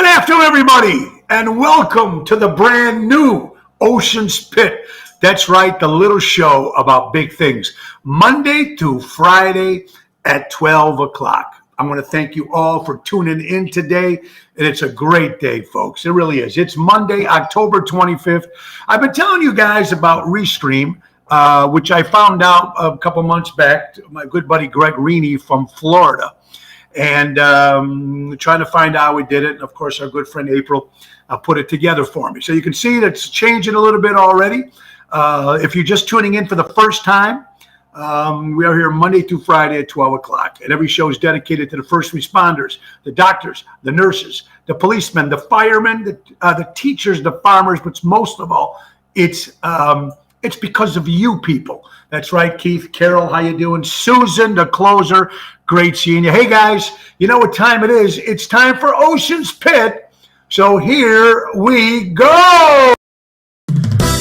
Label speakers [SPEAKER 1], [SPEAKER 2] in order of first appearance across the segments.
[SPEAKER 1] Good afternoon, everybody, and welcome to the brand new Ocean's Pit. That's right, the little show about big things, Monday through Friday at 12 o'clock. I want to thank you all for tuning in today, and it's a great day, folks. It really is. It's Monday, October 25th. I've been telling you guys about Restream, which I found out a couple months back, my good buddy Greg Reaney from Florida. And trying to find out how we did it. And of course, our good friend April put it together for me. So you can see that it's changing a little bit already. If you're just tuning in for the first time, we are here Monday through Friday at 12 o'clock. And every show is dedicated to the first responders, the doctors, the nurses, the policemen, the firemen, the teachers, the farmers. But most of all, it's because of you people. That's right, Keith, Carol, how you doing? Susan, the closer, great seeing you. Hey, guys, you know what time it is? It's time for Ocean's Pit. So here we go.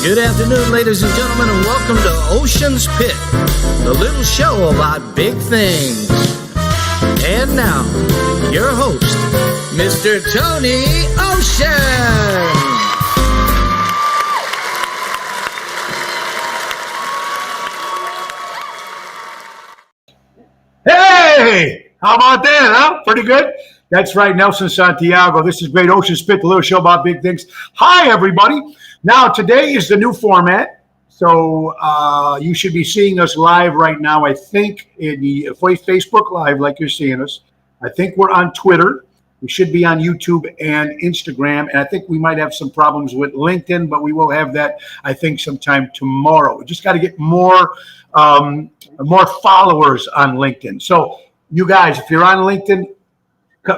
[SPEAKER 2] Good afternoon, ladies and gentlemen, and welcome to Ocean's Pit, the little show about big things. And now, your host, Mr. Tony Ocean.
[SPEAKER 1] Hey, how about that, huh? Pretty good? That's right, Nelson Santiago. This is Great Ocean's Pit, the little show about big things. Hi, everybody. Now, today is the new format, so you should be seeing us live right now, I think, in the Facebook Live, like you're seeing us. I think we're on Twitter. We should be on YouTube and Instagram, and I think we might have some problems with LinkedIn, but we will have that, I think, sometime tomorrow. We just got to get more followers on LinkedIn. So you guys, if you're on LinkedIn,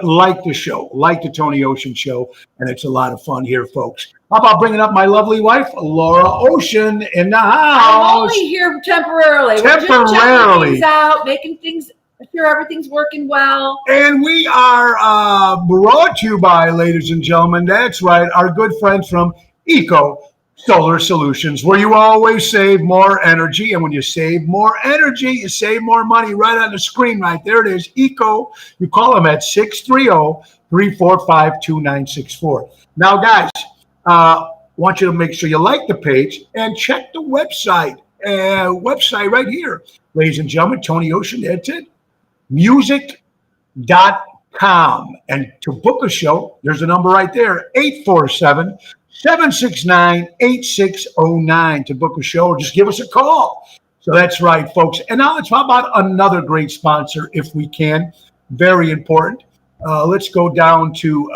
[SPEAKER 1] like the show, like the Tony Ocean Show, and it's a lot of fun here, folks. How about bringing up my lovely wife, Laura Ocean, in the house?
[SPEAKER 3] I'm only here temporarily. We're just checking things out, making things sure everything's working well.
[SPEAKER 1] And we are brought to you by, ladies and gentlemen, that's right, our good friends from Eco Solar Solutions, where you always save more energy. And when you save more energy, you save more money. Right on the screen, right there it is, Eco. You call them at 630-345-2964. Now, guys, want you to make sure you like the page and check the website. Website right here, ladies and gentlemen, Tony Ocean, that's it, music.com. And to book a show, there's a number right there, 847-769-8609 to book a show, or just give us a call. So that's right, folks. And now let's talk about another great sponsor, if we can. Very important. Let's go down to,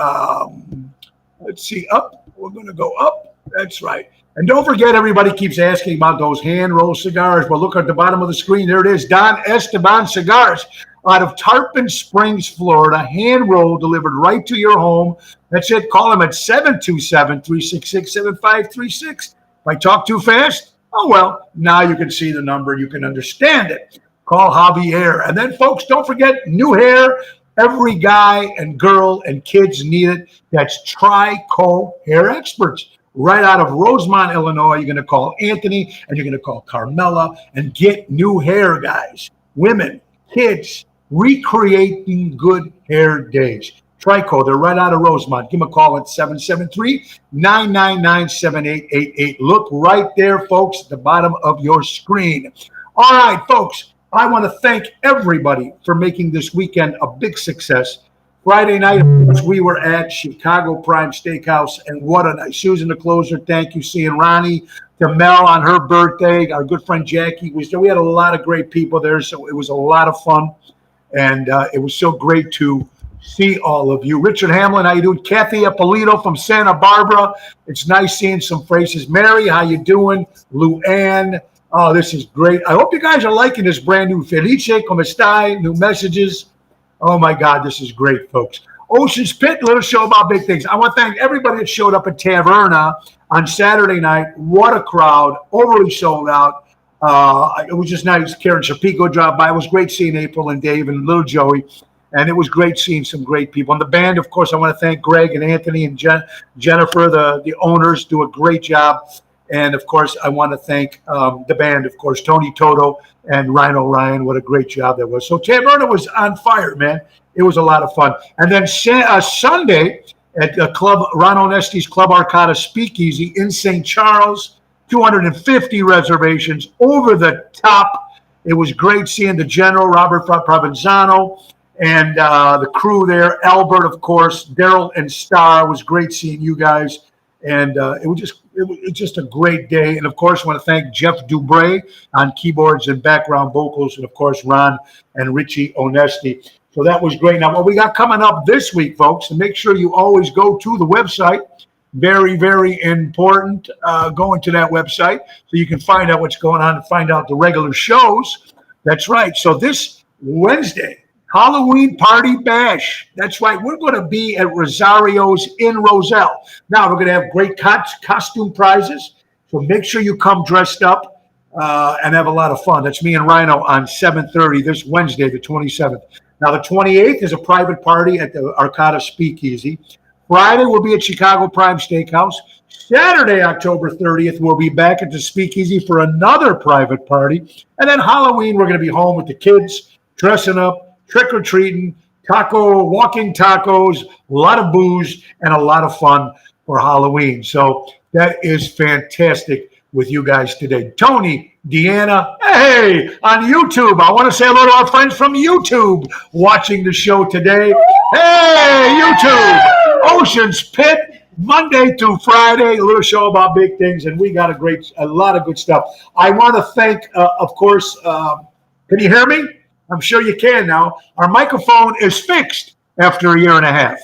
[SPEAKER 1] let's see, up. We're going to go up. That's right. And don't forget, everybody keeps asking about those hand-rolled cigars. Well, look at the bottom of the screen. There it is, Don Esteban Cigars out of Tarpon Springs, Florida. Hand-rolled, delivered right to your home. That's it. Call them at 727-366-7536. If I talk too fast, oh, well, now you can see the number. You can understand it. Call Javier. And then, folks, don't forget, new hair. Every guy and girl and kids need it. That's Trico Hair Experts. Right out of Rosemont, Illinois. You're going to call Anthony and you're going to call Carmela and get new hair, guys. Women, kids, recreating good hair days. Trico, they're right out of Rosemont. Give them a call at 773-999-7888. Look right there, folks, at the bottom of your screen. All right, folks, I want to thank everybody for making this weekend a big success. Friday night, of course, we were at Chicago Prime Steakhouse, and what a night. Susan, the closer, thank you. Seeing Ronnie, to Mel on her birthday. Our good friend Jackie was there. We had a lot of great people there, so it was a lot of fun, and it was so great to see all of you. Richard Hamlin, how you doing? Kathy Ippolito from Santa Barbara. It's nice seeing some faces. Mary, how you doing? Luann. Oh, this is great. I hope you guys are liking this brand new Felice, como estai, new messages. Oh, my God, this is great, folks. Ocean's Pit, little show about big things. I want to thank everybody that showed up at Taverna on Saturday night. What a crowd, overly sold out. It was just nice. Karen Shapico dropped by. It was great seeing April and Dave and little Joey. And it was great seeing some great people. And the band, of course, I want to thank Greg and Anthony and Jennifer, the owners, do a great job. And, of course, I want to thank the band, of course, Tony Toto and Rhino Ryan. What a great job that was. So Taverna was on fire, man. It was a lot of fun. And then Sunday at Ron Onesti's Club Arcada Speakeasy in St. Charles. 250 reservations, over the top. It was great seeing the General, Robert Provenzano, and the crew there. Albert, of course, Daryl and Star. It was great seeing you guys. And it was just a great day. And, of course, I want to thank Jeff Dubray on keyboards and background vocals, and, of course, Ron and Richie Onesti. So that was great. Now, what we got coming up this week, folks, and make sure you always go to the website. Very, very important, going to that website so you can find out what's going on and find out the regular shows. That's right. So this Wednesday, Halloween Party Bash. That's right. We're going to be at Rosario's in Roselle. Now, we're going to have great costume prizes. So make sure you come dressed up and have a lot of fun. That's me and Rhino on 7:30 this Wednesday, the 27th. Now, the 28th is a private party at the Arcada Speakeasy. Friday, we'll be at Chicago Prime Steakhouse. Saturday, October 30th, we'll be back at the Speakeasy for another private party. And then Halloween, we're going to be home with the kids, dressing up, trick-or-treating, walking tacos, a lot of booze, and a lot of fun for Halloween. So that is fantastic with you guys today. Tony, Deanna, hey, on YouTube. I want to say hello to our friends from YouTube watching the show today. Hey, YouTube, Ocean's Pit, Monday through Friday, a little show about big things, and we got a lot of good stuff. I want to thank, of course, can you hear me? I'm sure you can now. Our microphone is fixed after a year and a half.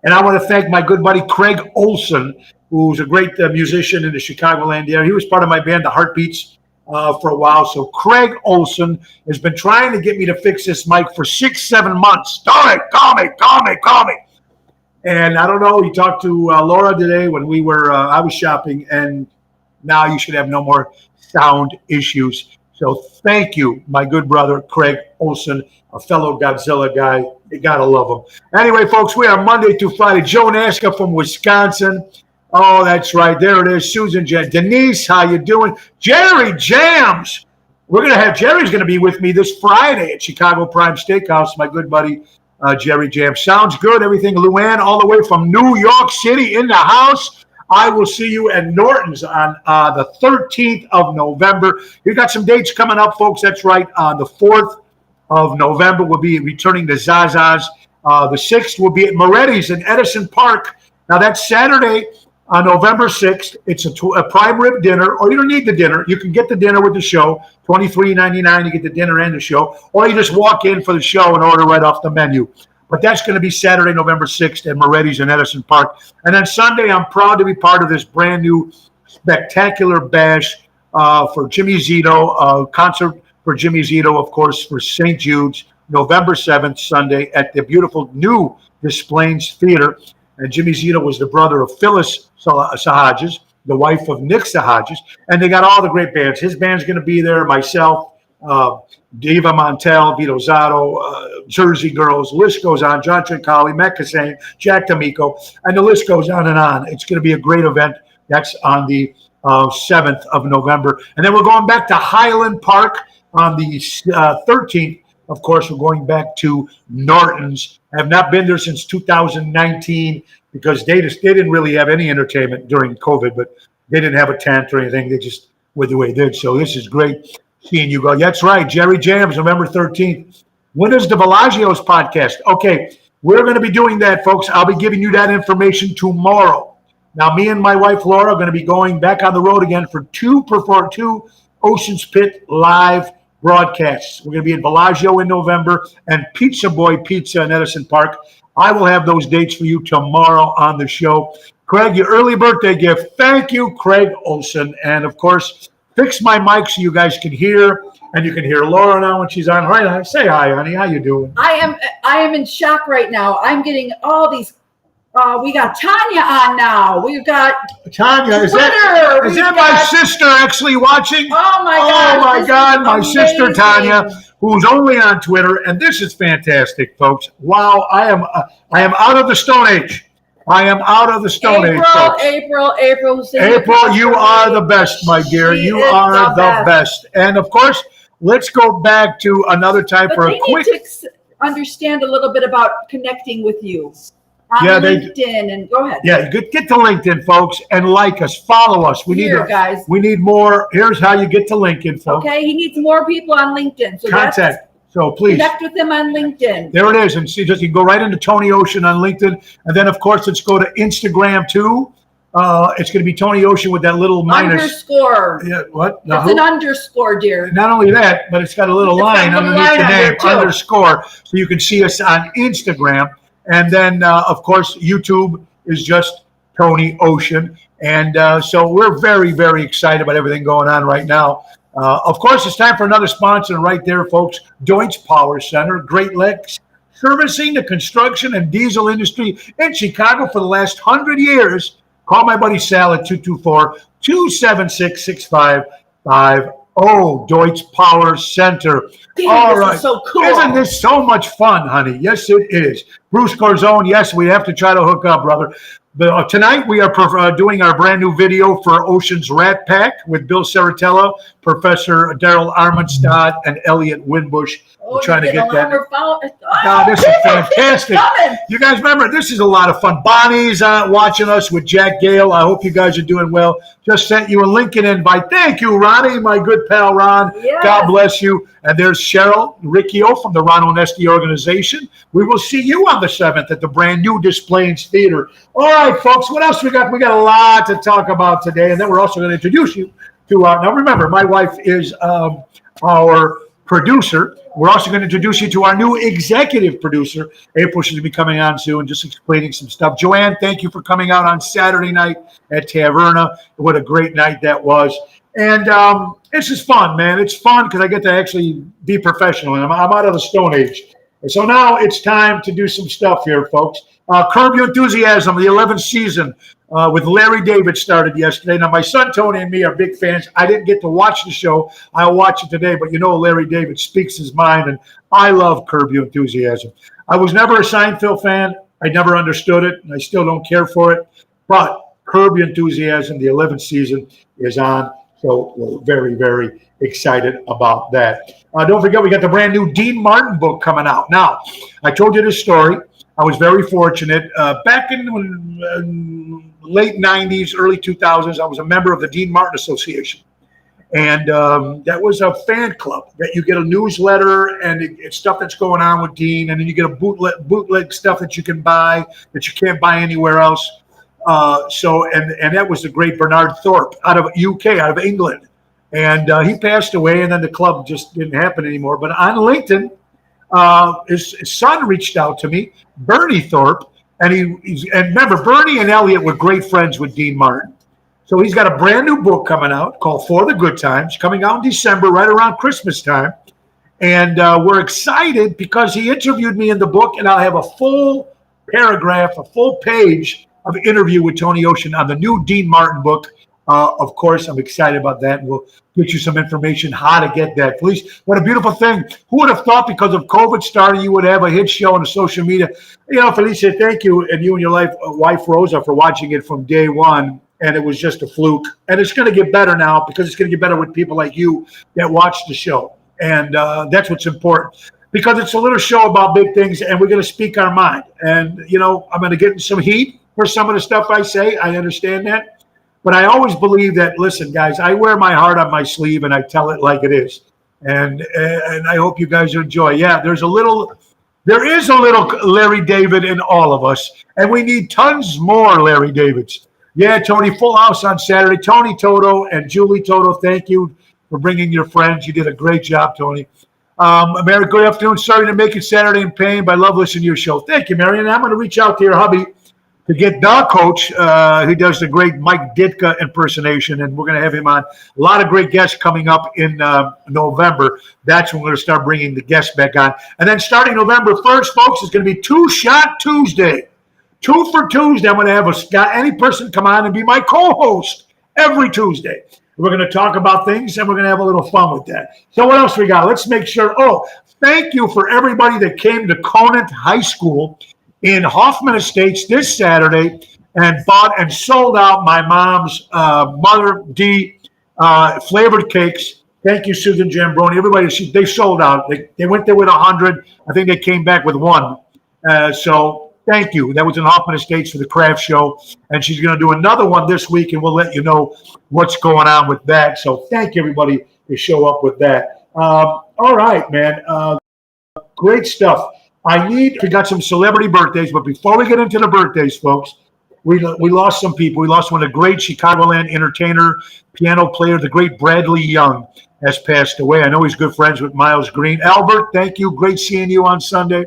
[SPEAKER 1] And I want to thank my good buddy Craig Olson, who's a great musician in the Chicagoland area. He was part of my band, The Heartbeats, for a while. So Craig Olson has been trying to get me to fix this mic for 6-7 months. Call me. And I don't know, he talked to Laura today when I was shopping, and now you should have no more sound issues. So thank you, my good brother, Craig Olson, a fellow Godzilla guy. You got to love him. Anyway, folks, we are Monday through Friday. Joe Nashka from Wisconsin. Oh, that's right. There it is. Susan Jen. Denise, how you doing? Jerry Jams. Jerry's going to be with me this Friday at Chicago Prime Steakhouse, my good buddy, Jerry Jams. Sounds good. Everything. Luann, all the way from New York City in the house. I will see you at Norton's on the 13th of November. We've got some dates coming up, folks. That's right. On the 4th of November, we'll be returning to Zaza's. The 6th will be at Moretti's in Edison Park. Now, that's Saturday on November 6th. It's a prime rib dinner, or you don't need the dinner. You can get the dinner with the show, $23.99. You get the dinner and the show, or you just walk in for the show and order right off the menu. But that's going to be Saturday, November 6th at Moretti's in Edison Park. And then Sunday, I'm proud to be part of this brand new spectacular bash for Jimmy Zito, concert for Jimmy Zito, of course, for St. Jude's, November 7th, Sunday, at the beautiful new Des Plaines Theater. And Jimmy Zito was the brother of Phyllis Sahajas, the wife of Nick Sahajas. And they got all the great bands. His band's going to be there, myself, Diva Montel, Vito Zotto, Jersey Girls, the list goes on, John Trincali, Matt Cassane, Jack D'Amico, and the list goes on and on. It's going to be a great event. That's on the 7th of November. And then we're going back to Highland Park on the 13th. Of course, we're going back to Norton's. I have not been there since 2019 because they didn't really have any entertainment during COVID, but they didn't have a tent or anything. They just were the way they did. So this is great seeing you go. That's right. Jerry Jams, November 13th. When is the Bellagio's podcast? Okay, we're going to be doing that, folks. I'll be giving you that information tomorrow. Now, me and my wife, Laura, are going to be going back on the road again for two Ocean's Pit live broadcasts. We're going to be at Bellagio in November and Pizza Boy Pizza in Edison Park. I will have those dates for you tomorrow on the show. Craig, your early birthday gift. Thank you, Craig Olson. And, of course, fix my mic so you guys can hear, and you can hear Laura now when she's on. Right, say hi, honey. How you doing?
[SPEAKER 3] I am in shock right now. I'm getting all these. We got Tanya on now. We've got
[SPEAKER 1] Tanya. Is that my sister actually watching?
[SPEAKER 3] Oh my
[SPEAKER 1] God! My sister Tanya, who's only on Twitter, and this is fantastic, folks. Wow, I am out of the Stone Age. I am out of the Stone Age, folks.
[SPEAKER 3] April,
[SPEAKER 1] you are the best, my dear. You are the best. And of course, let's go back to another time for a quick.
[SPEAKER 3] Need to understand a little bit about connecting with you. on
[SPEAKER 1] Yeah,
[SPEAKER 3] LinkedIn, and go ahead.
[SPEAKER 1] Yeah, get to LinkedIn, folks, and like us, follow us.
[SPEAKER 3] Guys.
[SPEAKER 1] We need more. Here's how you get to LinkedIn, folks.
[SPEAKER 3] Okay, he needs more people on LinkedIn. So
[SPEAKER 1] Contact. So please
[SPEAKER 3] connect with him on LinkedIn.
[SPEAKER 1] There it is, and see, you can go right into Tony Ocean on LinkedIn, and then of course let's go to Instagram too. It's going to be Tony Ocean with that little minus
[SPEAKER 3] underscore.
[SPEAKER 1] Yeah, what?
[SPEAKER 3] It's an underscore, dear.
[SPEAKER 1] Not only that, but it's got a little line underneath the name, underscore, so you can see us on Instagram. And then, of course, YouTube is just Tony Ocean. And so we're very, very excited about everything going on right now. Of course, it's time for another sponsor right there, folks. Deutsch Power Center, Great Lakes, servicing the construction and diesel industry in Chicago for the last 100 years. Call my buddy Sal at 224-276-6550. Deutsch Power Center.
[SPEAKER 3] Damn,
[SPEAKER 1] all
[SPEAKER 3] this
[SPEAKER 1] right.
[SPEAKER 3] is so cool.
[SPEAKER 1] Isn't this so much fun, honey? Yes, it is. Bruce Corzone, yes, we have to try to hook up, brother. But tonight we are doing our brand new video for Ocean's Rat Pack with Bill Saratella, Professor Daryl Armenstad, and Elliot Winbush. We're trying to get that. This is fantastic. You guys remember, this is a lot of fun. Bonnie's watching us with Jack Gale. I hope you guys are doing well. Just sent you a LinkedIn invite. Thank you, Ronnie, my good pal Ron. Yes. God bless you. And there's Cheryl Riccio from the Ron Onesti organization. We will see you on the 7th at the brand new Des Plaines Theater. All right, folks, what else we got? We got a lot to talk about today. And then we're also going to introduce you to now remember, my wife is our producer. We're also going to introduce you to our new executive producer. April should be coming on soon, just explaining some stuff. Joanne, thank you for coming out on Saturday night at Taverna. What a great night that was. And it's just fun, man. It's fun because I get to actually be professional. And I'm out of the Stone Age. And so now it's time to do some stuff here, folks. Curb Your Enthusiasm, the 11th season with Larry David started yesterday. Now, my son Tony and me are big fans. I didn't get to watch the show. I'll watch it today. But you know, Larry David speaks his mind. And I love Curb Your Enthusiasm. I was never a Seinfeld fan. I never understood it. And I still don't care for it. But Curb Your Enthusiasm, the 11th season, is on. So we're very, very excited about that. Don't forget, we got the brand new Dean Martin book coming out. Now, I told you this story. I was very fortunate. Back in late 90s, early 2000s, I was a member of the Dean Martin Association. And that was a fan club that you get a newsletter and it's stuff that's going on with Dean. And then you get a bootleg stuff that you can buy that you can't buy anywhere else. And that was the great Bernard Thorpe out of UK, out of England. And he passed away, and then the club just didn't happen anymore. But on LinkedIn, his son reached out to me, Bernie Thorpe, and remember, Bernie and Elliot were great friends with Dean Martin. So he's got a brand new book coming out called For the Good Times, coming out in December, right around Christmas time. And we're excited because he interviewed me in the book, and I'll have a full paragraph, a full page of interview with Tony Ocean on the new Dean Martin book. Of course, I'm excited about that. And we'll get you some information how to get that. Please, what a beautiful thing. Who would have thought because of COVID starting, you would have a hit show on the social media? You know, Felicia, thank you. And you and your wife, Rosa, for watching it from day one. And it was just a fluke. And it's going to get better now because it's going to get better with people like you that watch the show. And that's what's important. Because it's a little show about big things, and we're going to speak our mind. And, you know, I'm going to get in some heat for some of the stuff I say. I understand that. But I always believe that, listen, guys, I wear my heart on my sleeve and I tell it like it is. And I hope you guys enjoy. Yeah, there is a little Larry David in all of us. And we need tons more Larry Davids. Yeah, Tony, full house on Saturday. Tony Toto and Julie Toto, thank you for bringing your friends. You did a great job, Tony. Mary, good afternoon. Sorry to make it Saturday in pain, but I love listening to your show. Thank you, Mary. And I'm going to reach out to your hubby to get the coach. He does the great Mike Ditka impersonation, and we're going to have him on. A lot of great guests coming up in November. That's when we're going to start bringing the guests back on. And then starting November 1st, folks, it's going to be Two Shot Tuesday. 2 for Tuesday. I'm going to have any person come on and be my co-host every Tuesday. We're going to talk about things, and we're going to have a little fun with that. So what else we got? Let's make sure. Oh, thank you for everybody that came to Conant High School in Hoffman Estates this Saturday and bought and sold out my mom's Mother D flavored cakes. Thank you, Susan Jambroni. Everybody, they sold out. They went there with 100. I think they came back with 1. So thank you. That was in Hoffman Estates for the craft show. And she's going to do another one this week, and we'll let you know what's going on with that. So thank you, everybody, to show up with that. All right, man. Great stuff. We got some celebrity birthdays, but before we get into the birthdays, folks, we lost some people. We lost one of the great Chicagoland entertainer, piano player, the great Bradley Young has passed away. I know he's good friends with Miles Green. Albert, thank you. Great seeing you on Sunday.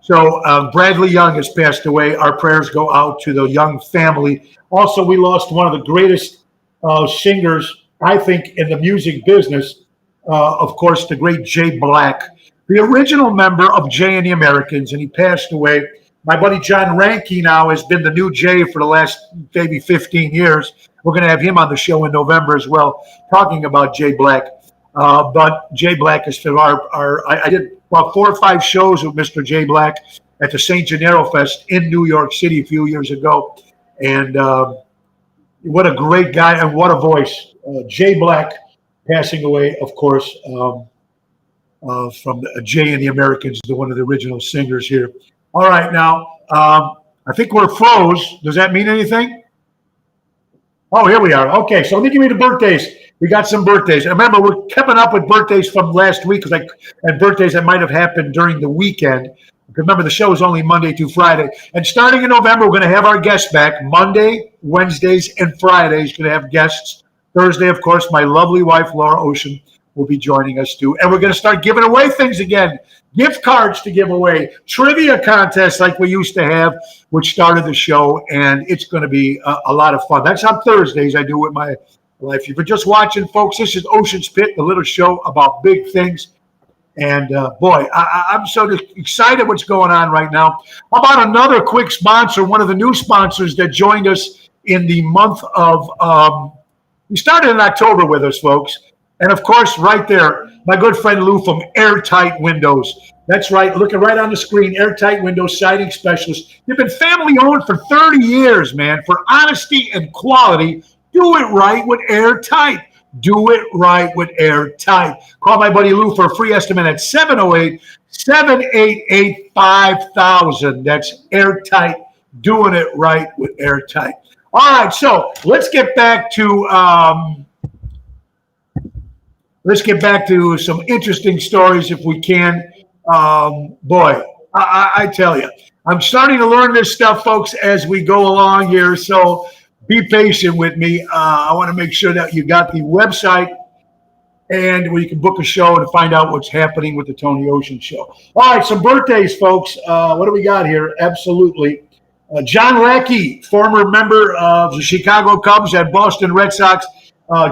[SPEAKER 1] So Bradley Young has passed away. Our prayers go out to the Young family. Also, we lost one of the greatest singers, I think, in the music business. Of course, the great Jay Black, the original member of Jay and the Americans, and he passed away. My buddy John Ranke now has been the new Jay for the last maybe 15 years. We're going to have him on the show in November as well, talking about Jay Black. But Jay Black is I did about 4 or 5 shows with Mr. Jay Black at the St. Gennaro Fest in New York City a few years ago. And what a great guy and what a voice. Jay Black passing away, of course, from Jay and the Americans, one of the original singers here. All right, now, I think we're froze. Does that mean anything? Oh, here we are. Okay, so let me give you the birthdays. We got some birthdays. And remember, we're keeping up with birthdays from last week and birthdays that might have happened during the weekend. Remember, the show is only Monday through Friday. And starting in November, we're going to have our guests back. Monday, Wednesdays, and Fridays, going to have guests. Thursday, of course, my lovely wife, Laura Ocean, will be joining us too. And we're going to start giving away things again. Gift cards to give away. Trivia contests like we used to have, which started the show. And it's going to be a lot of fun. That's on Thursdays I do with my life. If you're just watching, folks, this is Ocean's Pit, the little show about big things. And boy, I'm so excited what's going on right now. How about another quick sponsor, one of the new sponsors that joined us in the month of, we started in October with us, folks. And of course, right there, my good friend Lou from Airtight Windows. That's right, looking right on the screen, Airtight Windows siding specialist. They've been family owned for 30 years, man. For honesty and quality, do it right with Airtight. Do it right with Airtight. Call my buddy Lou for a free estimate at 708-788-5000. That's Airtight, doing it right with Airtight. All right, so let's get back to some interesting stories if we can. Boy, I tell you, I'm starting to learn this stuff, folks, as we go along here. So be patient with me. I want to make sure that you got the website and where you can book a show and find out what's happening with the Tony Ocean Show. All right, some birthdays, folks. What do we got here? Absolutely. John Lackey, former member of the Chicago Cubs and Boston Red Sox.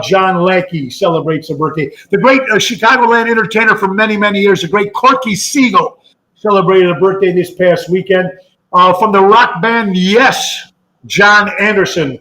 [SPEAKER 1] John Lackey celebrates a birthday. The great Chicagoland entertainer for many, many years, the great Corky Siegel, celebrated a birthday this past weekend. From the rock band Yes, John Anderson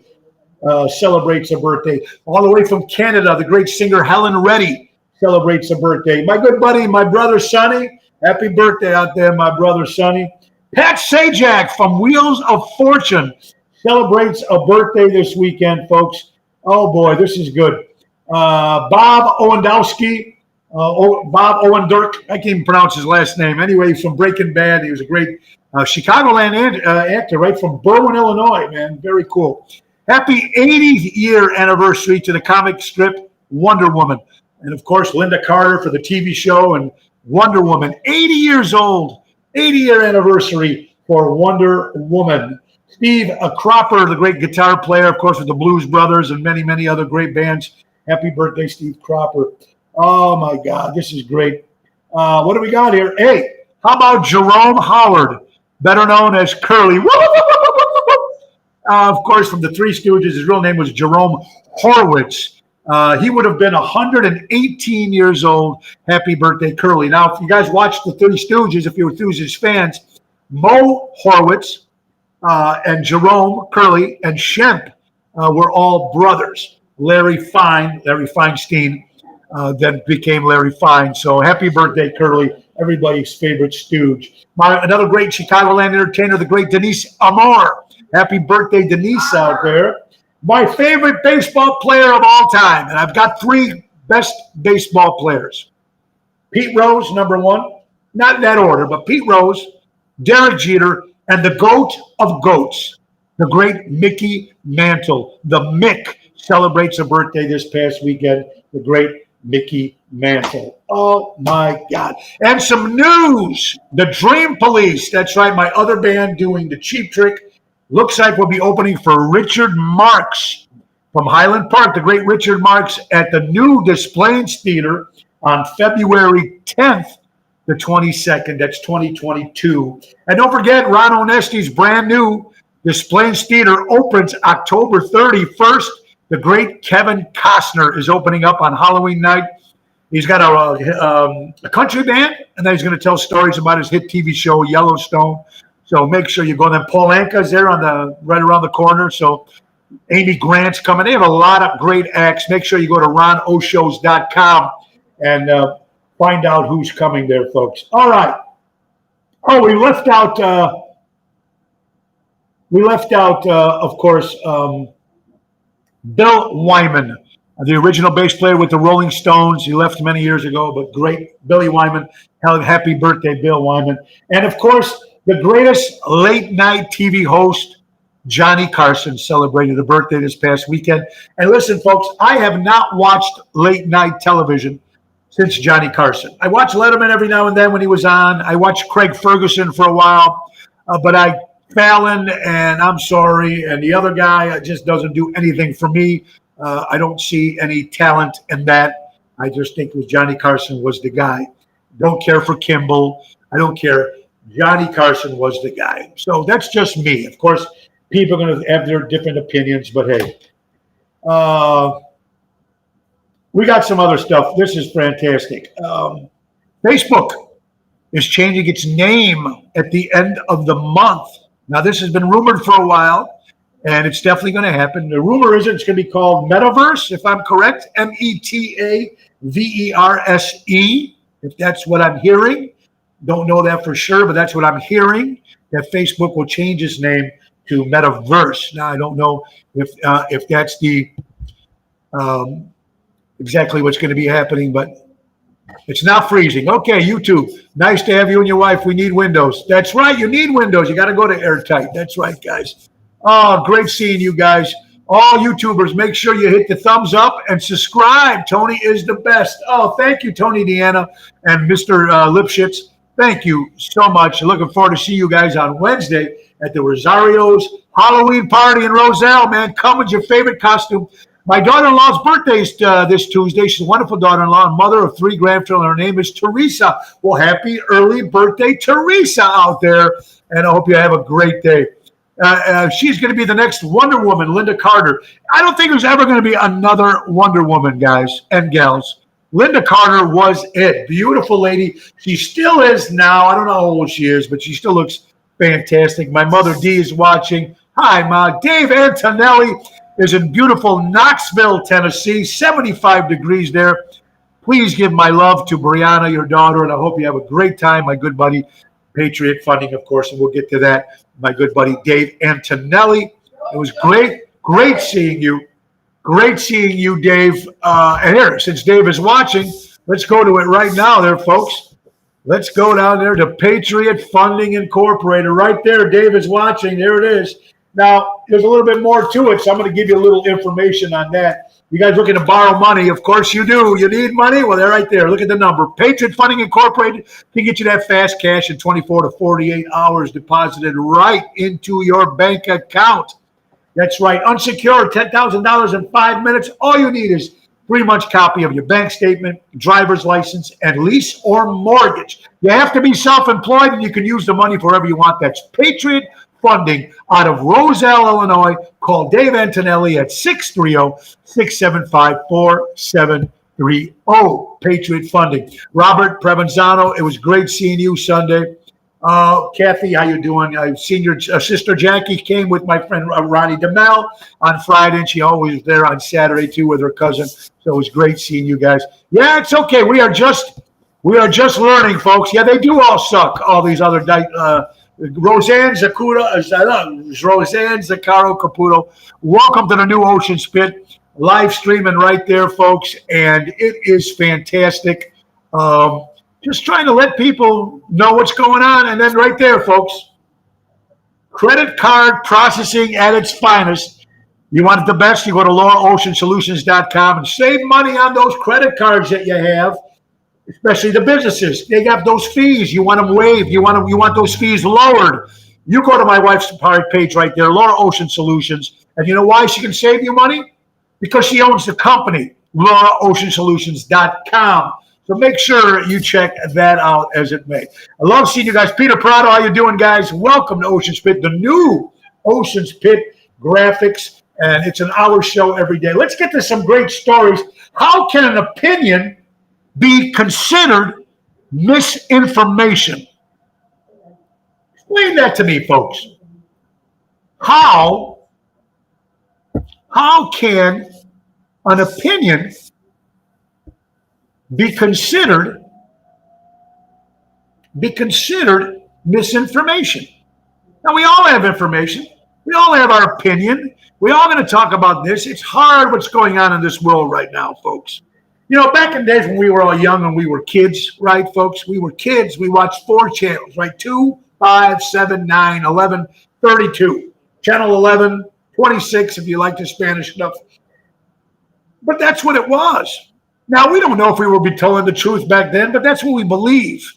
[SPEAKER 1] celebrates a birthday. All the way from Canada, the great singer Helen Reddy celebrates a birthday. My good buddy, my brother Sonny, happy birthday out there, my brother Sonny. Pat Sajak from Wheels of Fortune celebrates a birthday this weekend, folks. Oh, boy, this is good. Bob Owendowski, Bob Owendirk, I can't even pronounce his last name. Anyway, he's from Breaking Bad. He was a great Chicagoland actor right from Berwyn, Illinois, man. Very cool. Happy 80th-year anniversary to the comic strip Wonder Woman. And, of course, Linda Carter for the TV show and Wonder Woman. 80 years old, 80-year anniversary for Wonder Woman. Steve Cropper, the great guitar player, of course, with the Blues Brothers and many, many other great bands. Happy birthday, Steve Cropper. Oh, my God, this is great. What do we got here? Hey, how about Jerome Howard, better known as Curly? Of course, from the Three Stooges, his real name was Jerome Horwitz. He would have been 118 years old. Happy birthday, Curly. Now, if you guys watch the Three Stooges, if you're Stooges fans, Mo Horwitz, and Jerome, Curly, and Shemp were all brothers. Larry Feinstein, then became Larry Fine. So happy birthday, Curly, everybody's favorite stooge. Another great Chicagoland entertainer, the great Denise Amore. Happy birthday, Denise, out there. My favorite baseball player of all time, and I've got 3 best baseball players. Pete Rose, number 1. Not in that order, but Pete Rose, Derek Jeter, and the GOAT of GOATs, the great Mickey Mantle. The Mick celebrates a birthday this past weekend, the great Mickey Mantle. Oh, my God. And some news. The Dream Police, that's right, my other band doing the Cheap Trick, looks like we'll be opening for Richard Marx from Highland Park, the great Richard Marx, at the new Des Plaines Theater on February 10th. The 22nd, that's 2022. And don't forget, Ron Onesti's brand new Des Plaines Theater opens October 31st. The great Kevin Costner is opening up on Halloween night. He's got a country band, and then he's going to tell stories about his hit TV show, Yellowstone. So make sure you go there. Paul Anka's there right around the corner. So Amy Grant's coming. They have a lot of great acts. Make sure you go to ronoshows.com and find out who's coming there, folks. All right. Oh, we left out, of course, Bill Wyman, the original bass player with the Rolling Stones. He left many years ago, but great. Billy Wyman. Happy birthday, Bill Wyman. And, of course, the greatest late-night TV host, Johnny Carson, celebrated a birthday this past weekend. And listen, folks, I have not watched late-night television since Johnny Carson. I watch Letterman every now and then when he was on. I watched Craig Ferguson for a while, but Fallon, and I'm sorry, and the other guy just doesn't do anything for me. I don't see any talent in that. I just think Johnny Carson was the guy. Don't care for Kimball. I don't care. Johnny Carson was the guy. So that's just me. Of course, people are going to have their different opinions, but hey. We got some other stuff. This is fantastic. Facebook is changing its name at the end of the month. Now, this has been rumored for a while, and it's definitely going to happen. The rumor is it's going to be called Metaverse, if I'm correct, Metaverse, if that's what I'm hearing. Don't know that for sure, but that's what I'm hearing, that Facebook will change its name to Metaverse. Now, I don't know if that's the exactly what's going to be happening, but it's not freezing. Okay, YouTube, nice to have you and your wife. We need windows. That's right, you need windows. You got to go to Airtight. That's right, guys. Oh, great seeing you guys. All YouTubers, make sure you hit the thumbs up and subscribe. Tony is the best. Oh, thank you, Tony Deanna and Mr. Lipschitz. Thank you so much. Looking forward to see you guys on Wednesday at the Rosario's Halloween party in Roselle, man. Come with your favorite costume. My daughter-in-law's birthday is this Tuesday. She's a wonderful daughter-in-law and mother of 3 grandchildren. Her name is Teresa. Well, happy early birthday, Teresa, out there. And I hope you have a great day. She's going to be the next Wonder Woman, Linda Carter. I don't think there's ever going to be another Wonder Woman, guys and gals. Linda Carter was it. Beautiful lady. She still is now. I don't know how old she is, but she still looks fantastic. My mother, Dee, is watching. Hi, Ma. Dave Antonelli is in beautiful Knoxville, Tennessee, 75 degrees there. Please give my love to Brianna, your daughter, and I hope you have a great time, my good buddy, Patriot Funding, of course, and we'll get to that. My good buddy, Dave Antonelli. It was great seeing you. Great seeing you, Dave. And here, since Dave is watching, let's go to it right now there, folks. Let's go down there to Patriot Funding Incorporated. Right there, Dave is watching. There it is. Now, there's a little bit more to it, so I'm going to give you a little information on that. You guys looking to borrow money? Of course you do. You need money? Well, they're right there. Look at the number. Patriot Funding Incorporated can get you that fast cash in 24 to 48 hours deposited right into your bank account. That's right. Unsecured, $10,000 in 5 minutes. All you need is 3-month copy of your bank statement, driver's license, and lease or mortgage. You have to be self-employed, and you can use the money for whatever you want. That's Patriot Funding out of Roselle, Illinois. Call Dave Antonelli at 630-675-4730. Patriot Funding. Robert Prevenzano, it was great seeing you Sunday. Kathy, how you doing? I've seen your sister Jackie came with my friend Ronnie DeMel on Friday, and she always was there on Saturday too with her cousin. So it was great seeing you guys. Yeah, it's okay. We are just learning, folks. Yeah, they do all suck. All these other Roseanne Zacaro Caputo. Welcome to the new Ocean Spit. Live streaming right there, folks, and it is fantastic. Just trying to let people know what's going on. And then right there, folks, credit card processing at its finest. You want it the best, you go to LauraOceanSolutions.com and save money on those credit cards that you have, especially the businesses. They got those fees. You want them waived. You want those fees lowered. You go to my wife's page right there, Laura Ocean Solutions. And you know why she can save you money? Because she owns the company, LauraOceanSolutions.com. So make sure you check that out as it may. I love seeing you guys. Peter Prado, how you doing, guys? Welcome to Ocean's Pit, the new Ocean's Pit graphics. And it's an hour show every day. Let's get to some great stories. How can an opinion be considered misinformation? Explain that to me, folks. How can an opinion be considered misinformation? Now, we all have information. We all have our opinion. We're all going to talk about this. It's hard what's going on in this world right now, folks. You know, back in the days when we were all young and we were kids, right, folks? We were kids. We watched 4 channels, right? 2, 5, 7, 9, 11, 32. Channel 11, 26, if you like the Spanish stuff. But that's what it was. Now, we don't know if we will be telling the truth back then, but that's what we believe.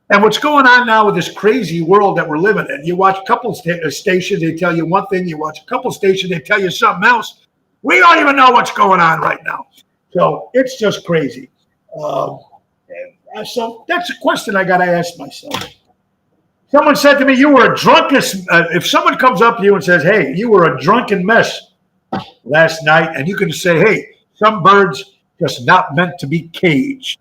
[SPEAKER 1] And what's going on now with this crazy world that we're living in, you watch a couple stations, they tell you one thing. You watch a couple stations, they tell you something else. We don't even know what's going on right now. So it's just crazy. So that's a question I got to ask myself. Someone said to me, you were a drunkest. If someone comes up to you and says, hey, you were a drunken mess last night, and you can say, hey, some birds just not meant to be caged.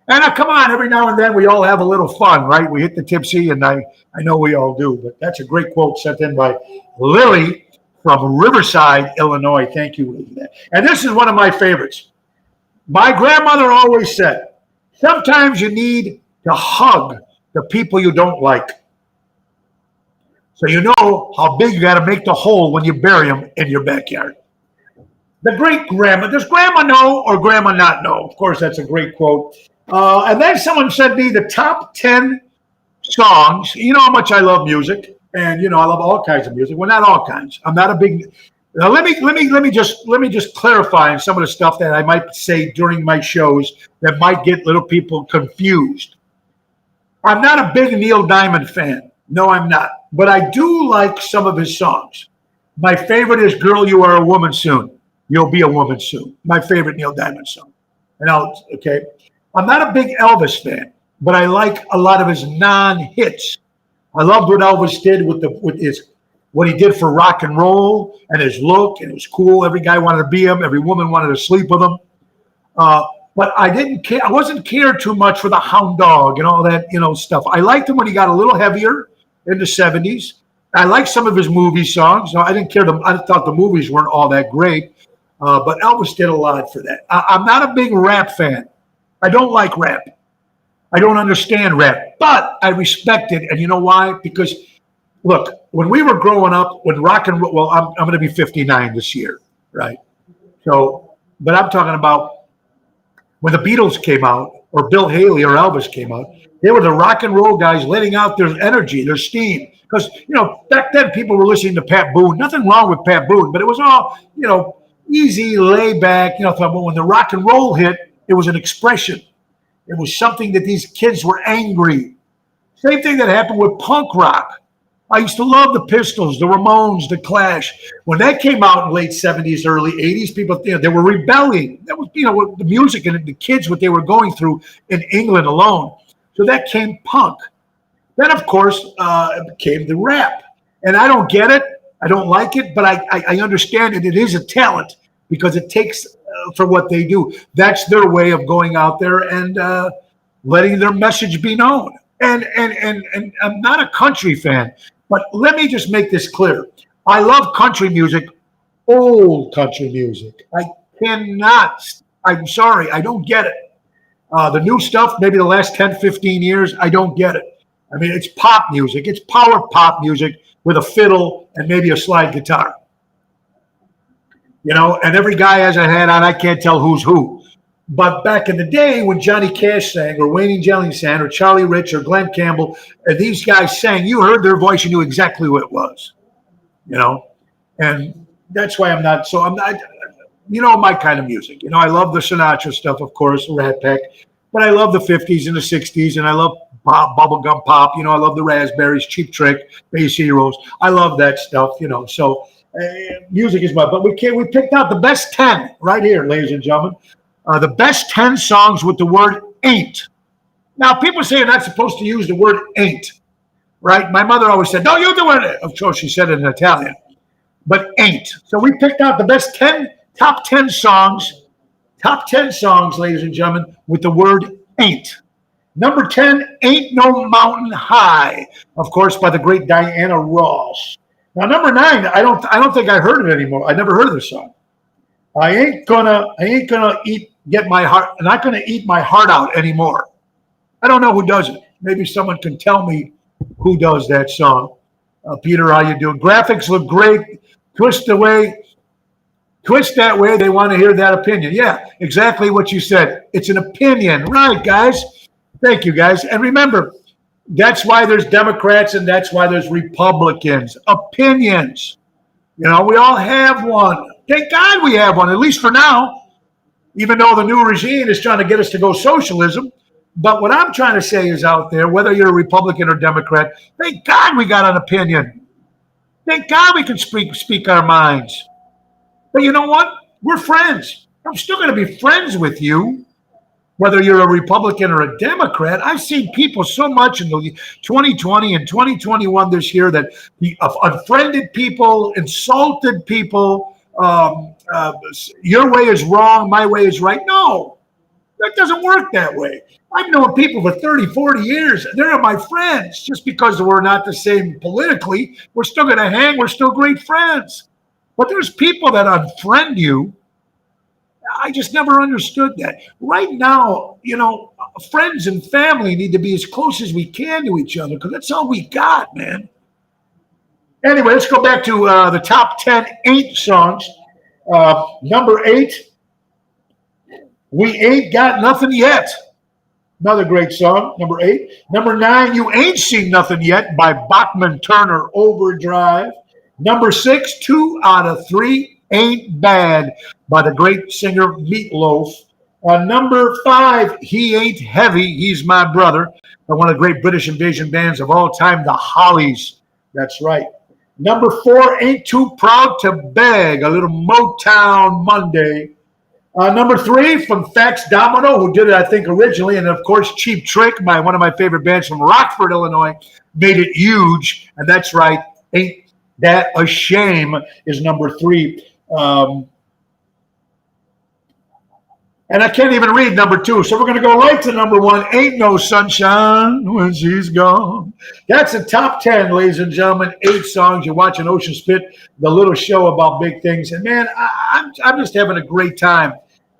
[SPEAKER 1] And come on, every now and then we all have a little fun, right? We hit the tipsy, and I know we all do. But that's a great quote sent in by Lily from Riverside, Illinois. Thank you, Lily. And this is one of my favorites. My grandmother always said, sometimes you need to hug the people you don't like. So you know how big you got to make the hole when you bury them in your backyard. The great grandma. Does grandma know or grandma not know? Of course, that's a great quote. And then someone sent me the top 10 songs. You know how much I love music, and you know I love all kinds of music. Well, not all kinds. I'm not a big. Now let me just clarify some of the stuff that I might say during my shows that might get little people confused. I'm not a big Neil Diamond fan. No, I'm not. But I do like some of his songs. My favorite is "Girl, You Are a Woman Soon." You'll be a woman soon. My favorite Neil Diamond song. Okay. I'm not a big Elvis fan, but I like a lot of his non-hits. I loved what Elvis did with what he did for rock and roll and his look, and it was cool. Every guy wanted to be him. Every woman wanted to sleep with him. But I didn't care. I wasn't cared too much for the Hound Dog and all that, stuff. I liked him when he got a little heavier in the 70s. I liked some of his movie songs. I didn't care. I thought the movies weren't all that great. But Elvis did a lot for that. I'm not a big rap fan. I don't like rap. I don't understand rap, but I respect it. And you know why? Because, look, when we were growing up, when rock and roll, well, I'm going to be 59 this year, right? So, but I'm talking about when the Beatles came out, or Bill Haley or Elvis came out, they were the rock and roll guys letting out their energy, their steam. Because, back then people were listening to Pat Boone. Nothing wrong with Pat Boone, but it was all, easy, lay back, but when the rock and roll hit, it was an expression. It was something that these kids were angry. Same thing that happened with punk rock. I used to love the Pistols, the Ramones, the Clash. When that came out in late 70s, early 80s, people, they were rebelling. That was, the music and the kids, what they were going through in England alone. So that came punk. Then, of course, it became the rap. And I don't get it. I don't like it, but I understand it. It is a talent because it takes for what they do. That's their way of going out there and letting their message be known. And I'm not a country fan, but let me just make this clear. I love country music, old country music. I'm sorry, I don't get it. The new stuff, maybe the last 10, 15 years, I don't get it. I mean, it's pop music. It's power pop music with a fiddle and maybe a slide guitar. And every guy has a hat on. I can't tell who's who. But back in the day when Johnny Cash sang or Wayne Jennings sang or Charlie Rich or Glenn Campbell, and these guys sang, you heard their voice, you knew exactly what it was, and that's why I'm not, my kind of music. I love the Sinatra stuff, of course, Rat Pack, but I love the 50s and the 60s, and I love bubblegum pop. I love the Raspberries, Cheap Trick, Bass Heroes. I love that stuff, so music is but we picked out the best 10 right here, ladies and gentlemen. The best 10 songs with the word ain't. Now, people say you're not supposed to use the word ain't, right? My mother always said, don't use the word. Of course, she said it in Italian, but ain't. So we picked out the best top 10 songs, ladies and gentlemen, with the word ain't. Number 10, Ain't No Mountain High, of course, by the great Diana Ross. Now, number 9, I don't think I heard it anymore. I never heard this song. I ain't gonna not gonna eat my heart out anymore. I don't know who does it. Maybe someone can tell me who does that song. Peter, how you doing? Graphics look great. Twist that way. They want to hear that opinion. Yeah, exactly what you said. It's an opinion, right, guys? Thank you, guys. And remember, that's why there's Democrats and that's why there's Republicans. Opinions. We all have one. Thank God we have one, at least for now, even though the new regime is trying to get us to go socialism. But what I'm trying to say is out there, whether you're a Republican or Democrat, thank God we got an opinion. Thank God we can speak our minds. But you know what? We're friends. I'm still going to be friends with you, whether you're a Republican or a Democrat. I've seen people so much in the 2020 and 2021 this year that unfriended people, insulted people. Your way is wrong, my way is right. No, that doesn't work that way. I've known people for 30, 40 years. They're my friends. Just because we're not the same politically, we're still going to hang. We're still great friends. But there's people that unfriend you. I just never understood that. Right now, friends and family need to be as close as we can to each other because that's all we got, man. Anyway, let's go back to the top 10 ain't songs. Number 8, We Ain't Got Nothing Yet. Another great song, number 8. Number 9, You Ain't Seen Nothing Yet by Bachman Turner Overdrive. Number 6, 2 out of 3, Ain't Bad by the great singer Meatloaf. Number 5, He Ain't Heavy, He's My Brother, by one of the great British invasion bands of all time, the Hollies. That's right. Number 4, Ain't Too Proud to Beg, a little Motown Monday. Number 3, from Fats Domino, who did it, I think, originally, and of course, Cheap Trick, by one of my favorite bands from Rockford, Illinois, made it huge. And that's right, Ain't That a Shame is number 3. And I can't even read number 2, so we're going to go right to number 1. Ain't No Sunshine When She's Gone. That's the top 10, ladies and gentlemen. 8 songs. You're watching Ocean Spit, the little show about big things. And man, I'm just having a great time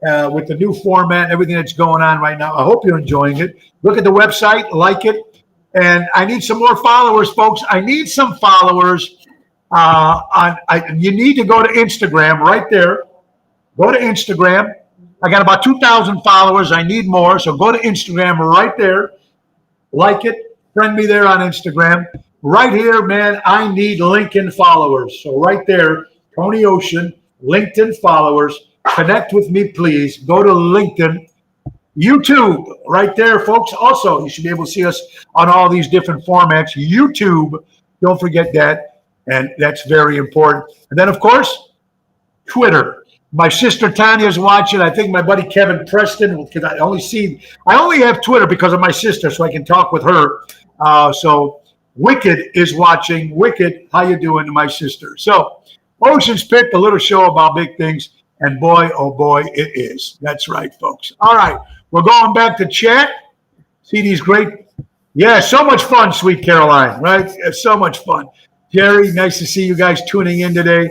[SPEAKER 1] with the new format and everything that's going on right now. I hope you're enjoying it. Look at the website, like it. And I need some more followers, folks. I need some followers. You need to go to Instagram right there. Go to Instagram. I got about 2,000 followers. I need more. So go to Instagram right there. Like it. Friend me there on Instagram. Right here, man, I need LinkedIn followers. So right there, Tony Ocean, LinkedIn followers. Connect with me, please. Go to LinkedIn. YouTube, right there, folks. Also, you should be able to see us on all these different formats. YouTube, don't forget that. And that's very important. And then, of course, Twitter. My sister Tanya's watching. I think my buddy Kevin Preston, because I only have Twitter because of my sister, so I can talk with her. So Wicked is watching. Wicked, how you doing, my sister? So Ocean's Pit, the little show about big things, and boy, oh boy, it is. That's right, folks. All right, we're going back to chat. See these great, so much fun, Sweet Caroline, right? So much fun. Jerry, nice to see you guys tuning in today.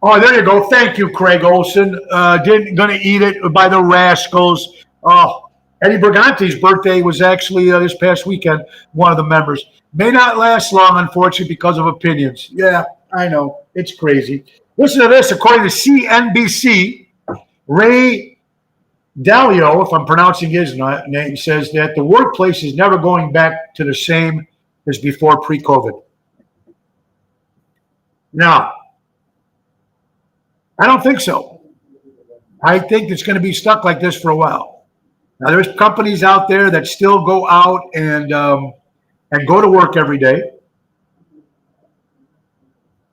[SPEAKER 1] Oh, there you go. Thank you, Craig Olson. Going to eat it by the Rascals. Oh, Eddie Brigante's birthday was actually this past weekend, one of the members. May not last long, unfortunately, because of opinions. Yeah, I know. It's crazy. Listen to this. According to CNBC, Ray Dalio, if I'm pronouncing his name, says that the workplace is never going back to the same as before pre-COVID. Now, I don't think so. I think it's going to be stuck like this for a while. Now, there's companies out there that still go out and go to work every day.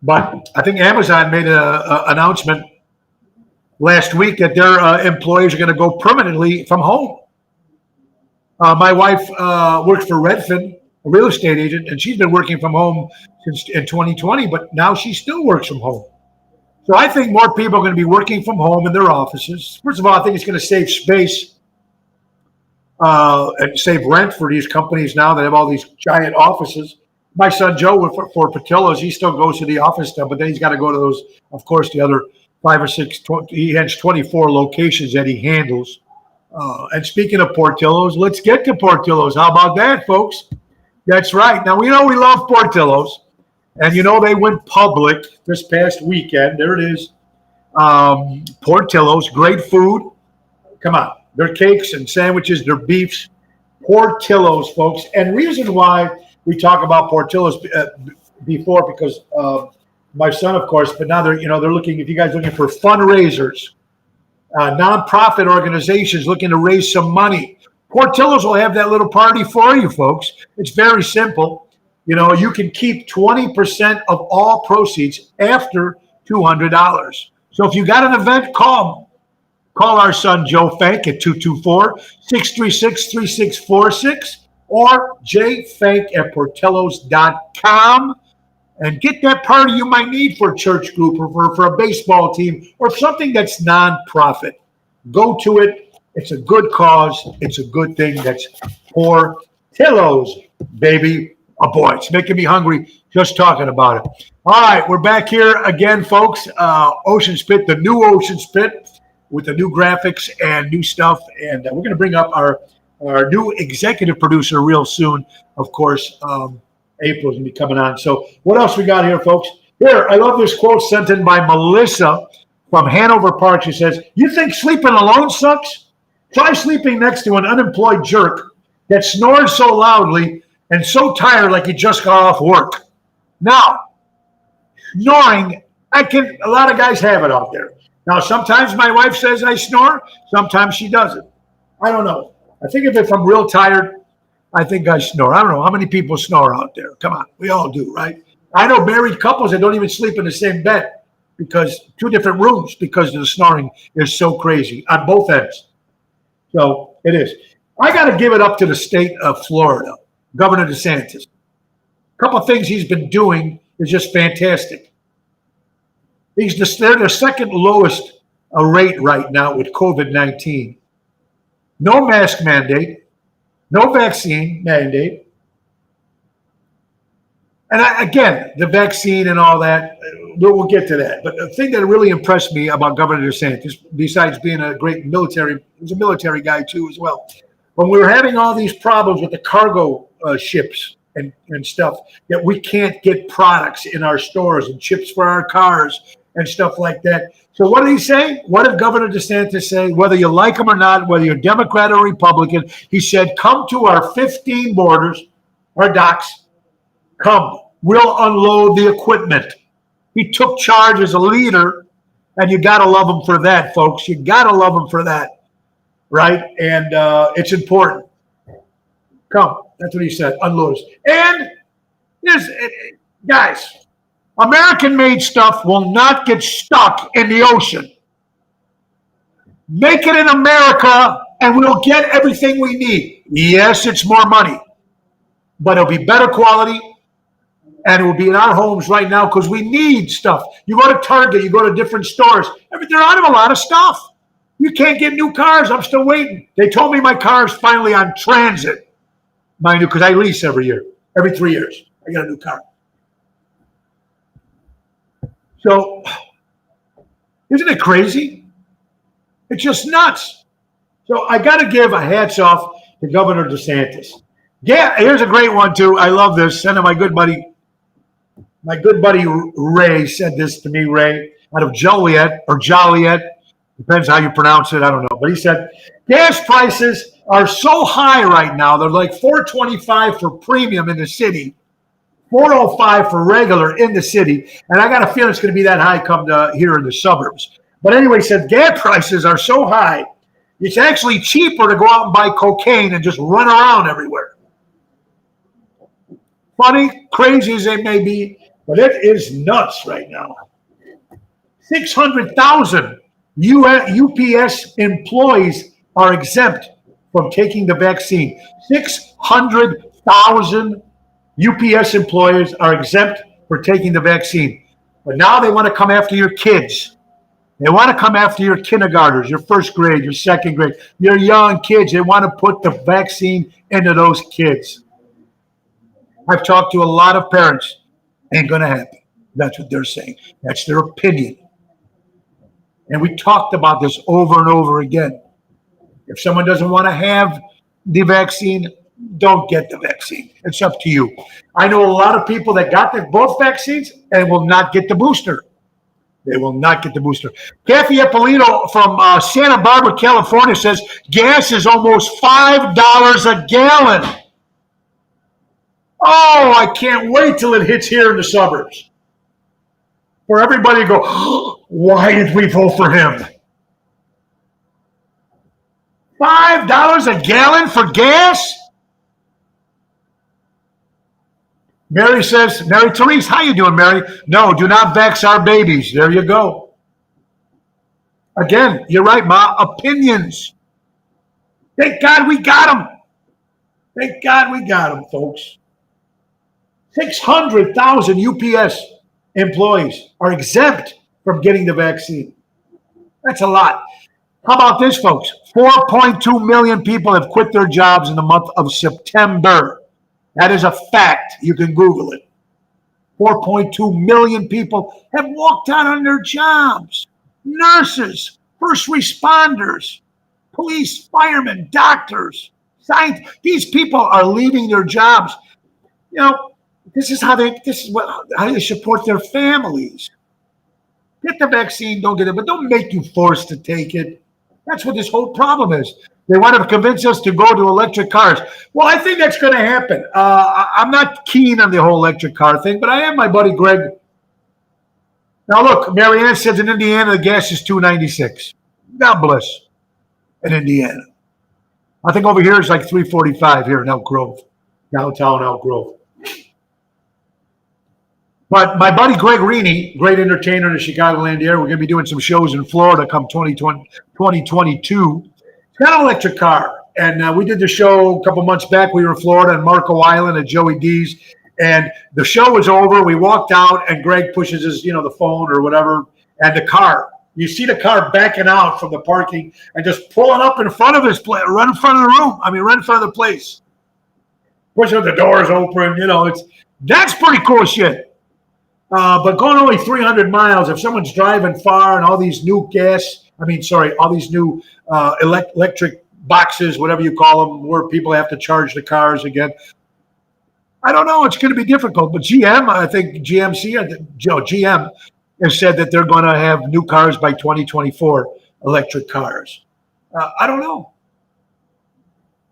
[SPEAKER 1] But I think Amazon made an announcement last week that their employees are going to go permanently from home. My wife works for Redfin, a real estate agent, and she's been working from home since in 2020, but now she still works from home. So I think more people are going to be working from home in their offices. First of all, I think it's going to save space and save rent for these companies now that have all these giant offices. My son Joe for Patillos, he still goes to the office stuff, but then he's got to go to those, of course, the other 5 or 6, he has 24 locations that he handles. And speaking of Portillo's, let's get to Portillo's. How about that, folks? That's right. Now, we know we love Portillo's, and you know they went public this past weekend. There it is. Portillo's, great food. Come on. Their cakes and sandwiches, their beefs. Portillo's, folks. And reason why we talk about Portillo's before, because my son, of course, but now they're looking, if you guys are looking for fundraisers, nonprofit organizations looking to raise some money, Portillo's will have that little party for you, folks. It's very simple. You can keep 20% of all proceeds after $200. So if you got an event, call our son Joe Fank at 224-636-3646 or jfank@portillos.com and get that party you might need for a church group or for a baseball team or something that's nonprofit. Go to it. It's a good cause. It's a good thing. That's Portillo's, baby. Oh, boy, it's making me hungry just talking about it. All right, we're back here again, folks. Ocean Spit, the new Ocean Spit with the new graphics and new stuff. And we're going to bring up our new executive producer real soon. Of course, April's going to be coming on. So what else we got here, folks? Here, I love this quote sent in by Melissa from Hanover Park. She says, "You think sleeping alone sucks? Try sleeping next to an unemployed jerk that snores so loudly and so tired like he just got off work." Now, snoring, a lot of guys have it out there. Now, sometimes my wife says I snore. Sometimes she doesn't. I don't know. I think if I'm real tired, I think I snore. I don't know how many people snore out there. Come on. We all do, right? I know married couples that don't even sleep in the same bed because 2 different rooms because the snoring is so crazy on both ends. So it is. I got to give it up to the state of Florida, Governor DeSantis. A couple of things he's been doing is just fantastic. They're the second lowest rate right now with COVID-19. No mask mandate, no vaccine mandate. And again, the vaccine and all that, we'll get to that. But the thing that really impressed me about Governor DeSantis, besides being a great military, he was a military guy too as well. When we were having all these problems with the cargo ships and stuff, that we can't get products in our stores and chips for our cars and stuff like that. So what did he say? What did Governor DeSantis say? Whether you like him or not, whether you're Democrat or Republican, he said, come to our 15 borders, our docks, come. We'll unload the equipment. He took charge as a leader, and you got to love him for that, folks. You got to love him for that, right? And it's important. Come. That's what he said. Unload us. And guys, American-made stuff will not get stuck in the ocean. Make it in America, and we'll get everything we need. Yes, it's more money, but it'll be better quality, and it will be in our homes right now because we need stuff. You go to Target, you go to different stores. They're out of a lot of stuff. You can't get new cars. I'm still waiting. They told me my car's finally on transit, mind you, because I lease every 3 years. I got a new car. So, isn't it crazy? It's just nuts. So I got to give a hats off to Governor DeSantis. Yeah, here's a great one too. I love this. Send to my good buddy Ray said this to me. Ray out of Joliet, Depends how you pronounce it. I don't know. But he said, gas prices are so high right now. They're like $4.25 for premium in the city, $4.05 for regular in the city. And I got a feeling it's going to be that high come to here in the suburbs. But anyway, he said gas prices are so high, it's actually cheaper to go out and buy cocaine and just run around everywhere. Funny, crazy as it may be, but it is nuts right now. 600,000 UPS employees are exempt from taking the vaccine. 600,000 UPS employees are exempt for taking the vaccine. But now they want to come after your kids. They want to come after your kindergartners, your first grade, your second grade, your young kids. They want to put the vaccine into those kids. I've talked to a lot of parents. Ain't going to happen. That's what they're saying. That's their opinion. And we talked about this over and over again. If someone doesn't want to have the vaccine, don't get the vaccine. It's up to you. I know a lot of people that got both vaccines and will not get the booster. They will not get the booster. Kathy Eppolino from Santa Barbara, California says gas is almost $5 a gallon. Oh, I can't wait till it hits here in the suburbs. For everybody to go, oh, why did we vote for him? $5 a gallon for gas? Mary says, Mary Therese, how you doing, Mary? No, do not vex our babies. There you go. Again, you're right, Ma. Opinions. Thank God we got them. Thank God we got them, folks. 600,000 UPS employees are exempt from getting the vaccine. That's a lot. How about this, folks? 4.2 million people have quit their jobs in the month of September. That is a fact. You can Google it. 4.2 million people have walked out on their jobs. Nurses, first responders, police, firemen, doctors, scientists. These people are leaving their jobs. You know, this is how they support their families. Get the vaccine, don't get it, but don't make you forced to take it. That's what this whole problem is. They want to convince us to go to electric cars. Well, I think that's going to happen. I'm not keen on the whole electric car thing, but I am my buddy Greg. Now, look, Marianne says in Indiana, the gas is $2.96. God bless in Indiana. I think over here it's like $3.45 here in Elk Grove, downtown Elk Grove. But my buddy Greg Reaney, great entertainer in the Chicagoland area, we're going to be doing some shows in Florida come 2022. He's got an electric car. And we did the show a couple months back. We were in Florida and Marco Island at Joey D's. And the show was over. We walked out and Greg pushes his, the phone or whatever. And the car, you see the car backing out from the parking and just pulling up in front of his place, right in front of the room. Right in front of the place. Pushing the doors open, that's pretty cool shit. But going only 300 miles, if someone's driving far and all these new all these new electric boxes, whatever you call them, where people have to charge the cars again. I don't know. It's going to be difficult. But GM has said that they're going to have new cars by 2024, electric cars. I don't know.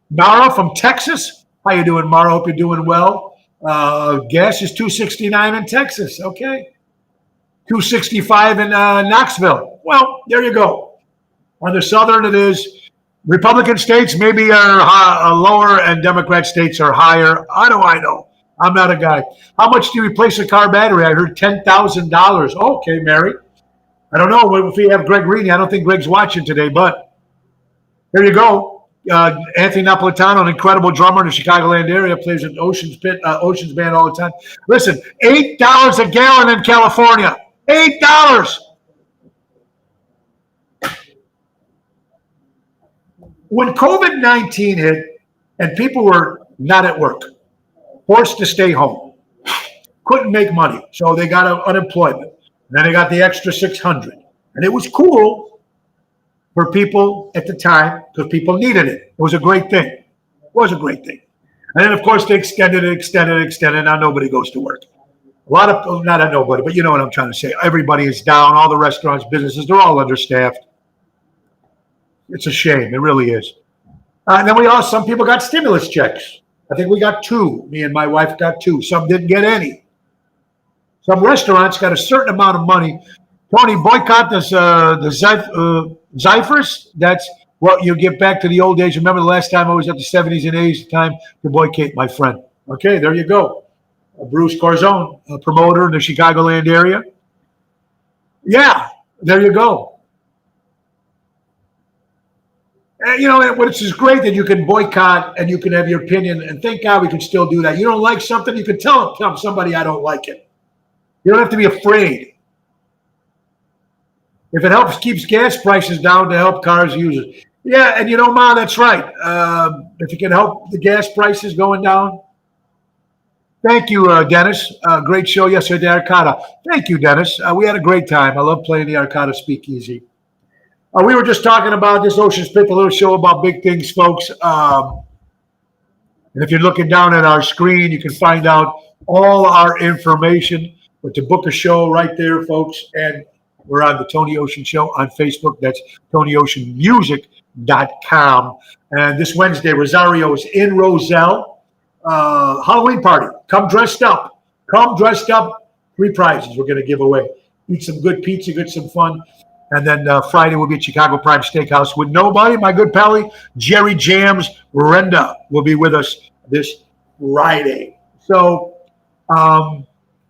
[SPEAKER 1] Mara from Texas. How you doing, Mara? Hope you're doing well. Gas is $2.69 in Texas. Okay. $2.65 in Knoxville. Well, there you go. On the southern, it is. Republican states maybe are lower and Democrat states are higher. How do I know? I'm not a guy. How much do you replace a car battery? I heard $10,000. Okay, Mary. I don't know if we have Greg Reaney. I don't think Greg's watching today, but here you go. Anthony Napolitano, an incredible drummer in the Chicagoland area, plays in Oceans Band all the time. Listen, $8 a gallon in California. $8. When COVID-19 hit and people were not at work, forced to stay home, couldn't make money, so they got unemployment. And then they got the extra $600. And it was cool for people at the time because people needed it. It was a great thing. It was a great thing. And then, of course, they extended it. Now nobody goes to work. Not nobody, but you know what I'm trying to say. Everybody is down. All the restaurants, businesses, they're all understaffed. It's a shame. It really is. And then some people got stimulus checks. I think we got 2. Me and my wife got 2. Some didn't get any. Some restaurants got a certain amount of money. Tony, boycott the Zyphers. That's what you get back to the old days. Remember the last time I was at the 70s and 80s, time to boycott, my friend. Okay, there you go. Bruce Corzone, a promoter in the Chicagoland area. Yeah, there you go. And, which is great that you can boycott and you can have your opinion, and thank God we can still do that. You don't like something, you can tell somebody I don't like it. You don't have to be afraid. If it keeps gas prices down to help cars users. Yeah, and Ma, that's right. If you can help the gas prices going down. Thank you, Dennis. Great show yesterday at the Arcada. Thank you, Dennis. We had a great time. I love playing the Arcada Speakeasy. We were just talking about this Ocean's Pit, a little show about big things, folks. And if you're looking down at our screen, you can find out all our information. But to book a show right there, folks. And we're on the Tony Ocean Show on Facebook. That's TonyOceanMusic.com. And this Wednesday, Rosario's in Roselle. Halloween party. Come dressed up. 3 prizes we're going to give away. Eat some good pizza, get some fun. And then Friday we'll be at Chicago Prime Steakhouse with nobody. My good pally, Jerry Jams Renda will be with us this Friday. So,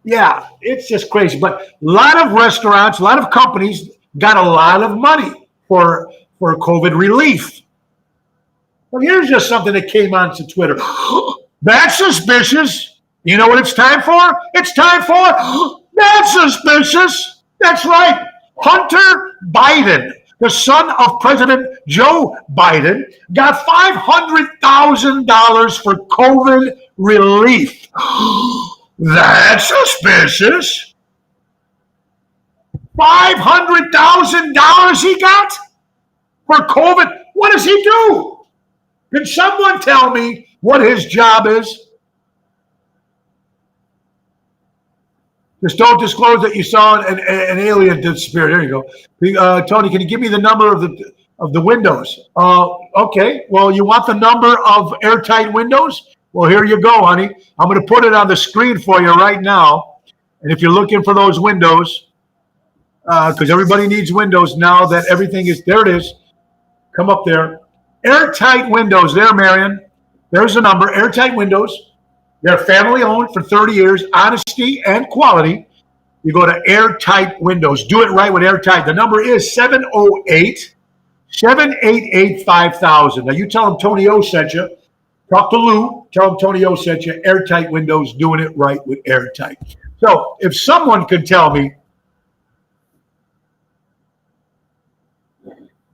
[SPEAKER 1] yeah, it's just crazy. But a lot of restaurants, a lot of companies got a lot of money for COVID relief. But here's just something that came onto Twitter. That's suspicious. You know what it's time for? It's time for that's suspicious. That's right. Hunter Biden, the son of President Joe Biden, got $500,000 for COVID relief. That's suspicious. $500,000 he got for COVID. What does he do? Can someone tell me what his job is? Just don't disclose that you saw an alien disappear. There you go. Tony, can you give me the number of the windows? Okay. Well, you want the number of Airtight Windows? Well, here you go, honey. I'm going to put it on the screen for you right now. And if you're looking for those windows, because everybody needs windows now that everything is, there it is. Come up there. Airtight Windows there, Marion. There's the number, Airtight Windows. They're family owned for 30 years, honesty and quality. You go to Airtight Windows. Do it right with Airtight. The number is 708-788-5000. Now you tell them Tony O sent you. Talk to Lou. Tell them Tony O sent you. Airtight Windows, doing it right with Airtight. So if someone could tell me,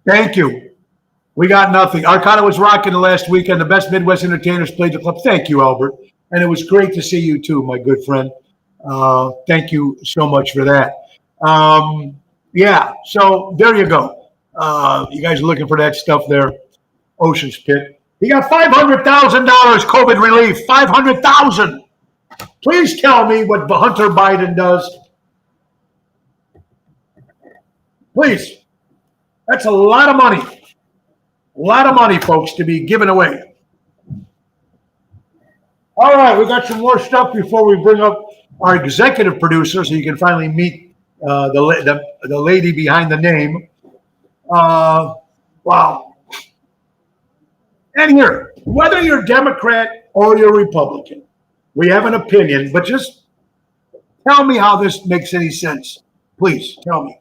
[SPEAKER 1] thank you. We got nothing. Arcada was rocking the last weekend. The best Midwest entertainers played the club. Thank you, Albert. And it was great to see you too, my good friend. Thank you so much for that. Yeah, so there you go. You guys are looking for that stuff there. Ocean's Pit. He got $500,000 COVID relief. $500,000. Please tell me what Hunter Biden does. Please. That's a lot of money. A lot of money, folks, to be given away. All right, we got some more stuff before we bring up our executive producer so you can finally meet the lady behind the name. Wow. And here, whether you're Democrat or you're Republican, we have an opinion, but just tell me how this makes any sense. Please tell me.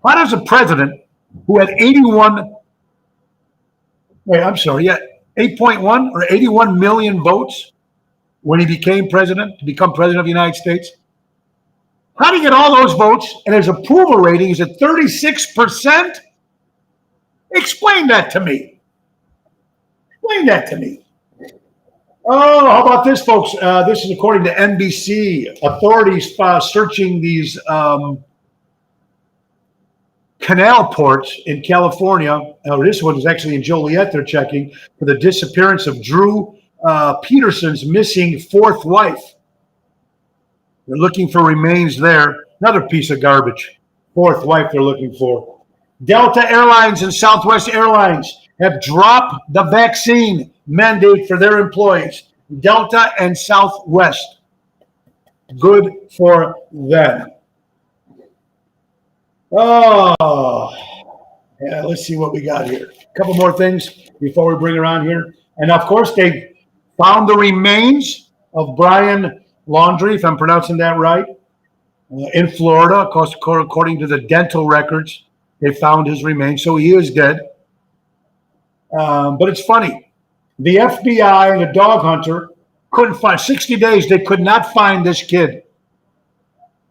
[SPEAKER 1] How does a president who had 8.1 or 81 million votes when he became president, to become president of the United States? How do you get all those votes and his approval rating is at 36%? Explain that to me. Explain that to me. Oh, how about this, folks? This is according to NBC. Authorities searching these canal ports in California. This one is actually in Joliet. They're checking for the disappearance of Drew Peterson's missing fourth wife. They're looking for remains there. Another piece of garbage. Fourth wife they're looking for. Delta Airlines and Southwest Airlines have dropped the vaccine mandate for their employees. Delta and Southwest. Good for them. Oh, yeah, let's see what we got here. A couple more things before we bring her on here. And of course, they found the remains of Brian Laundrie, if I'm pronouncing that right, in Florida. Of course, according to the dental records, they found his remains. So he is dead. But it's funny. The FBI and the dog hunter couldn't find, 60 days, they could not find this kid.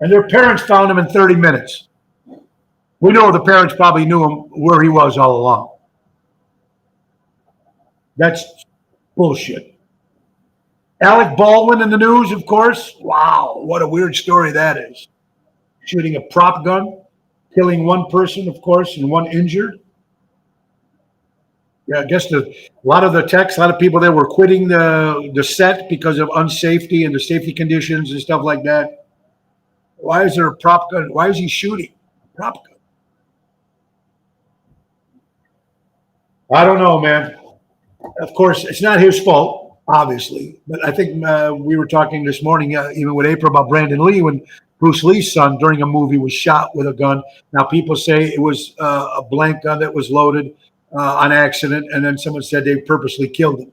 [SPEAKER 1] And their parents found him in 30 minutes. We know the parents probably knew him where he was all along. That's bullshit. Alec Baldwin in the news, of course. Wow, what a weird story that is. Shooting a prop gun, killing one person, of course, and one injured. Yeah, I guess a lot of the techs, a lot of people there were quitting the set because of unsafety and the safety conditions and stuff like that. Why is there a prop gun? Why is he shooting a prop gun? I don't know, man. Of course, it's not his fault, obviously. But I think we were talking this morning, even with April, about Brandon Lee, when Bruce Lee's son, during a movie, was shot with a gun. Now, people say it was a blank gun that was loaded on accident, and then someone said they purposely killed him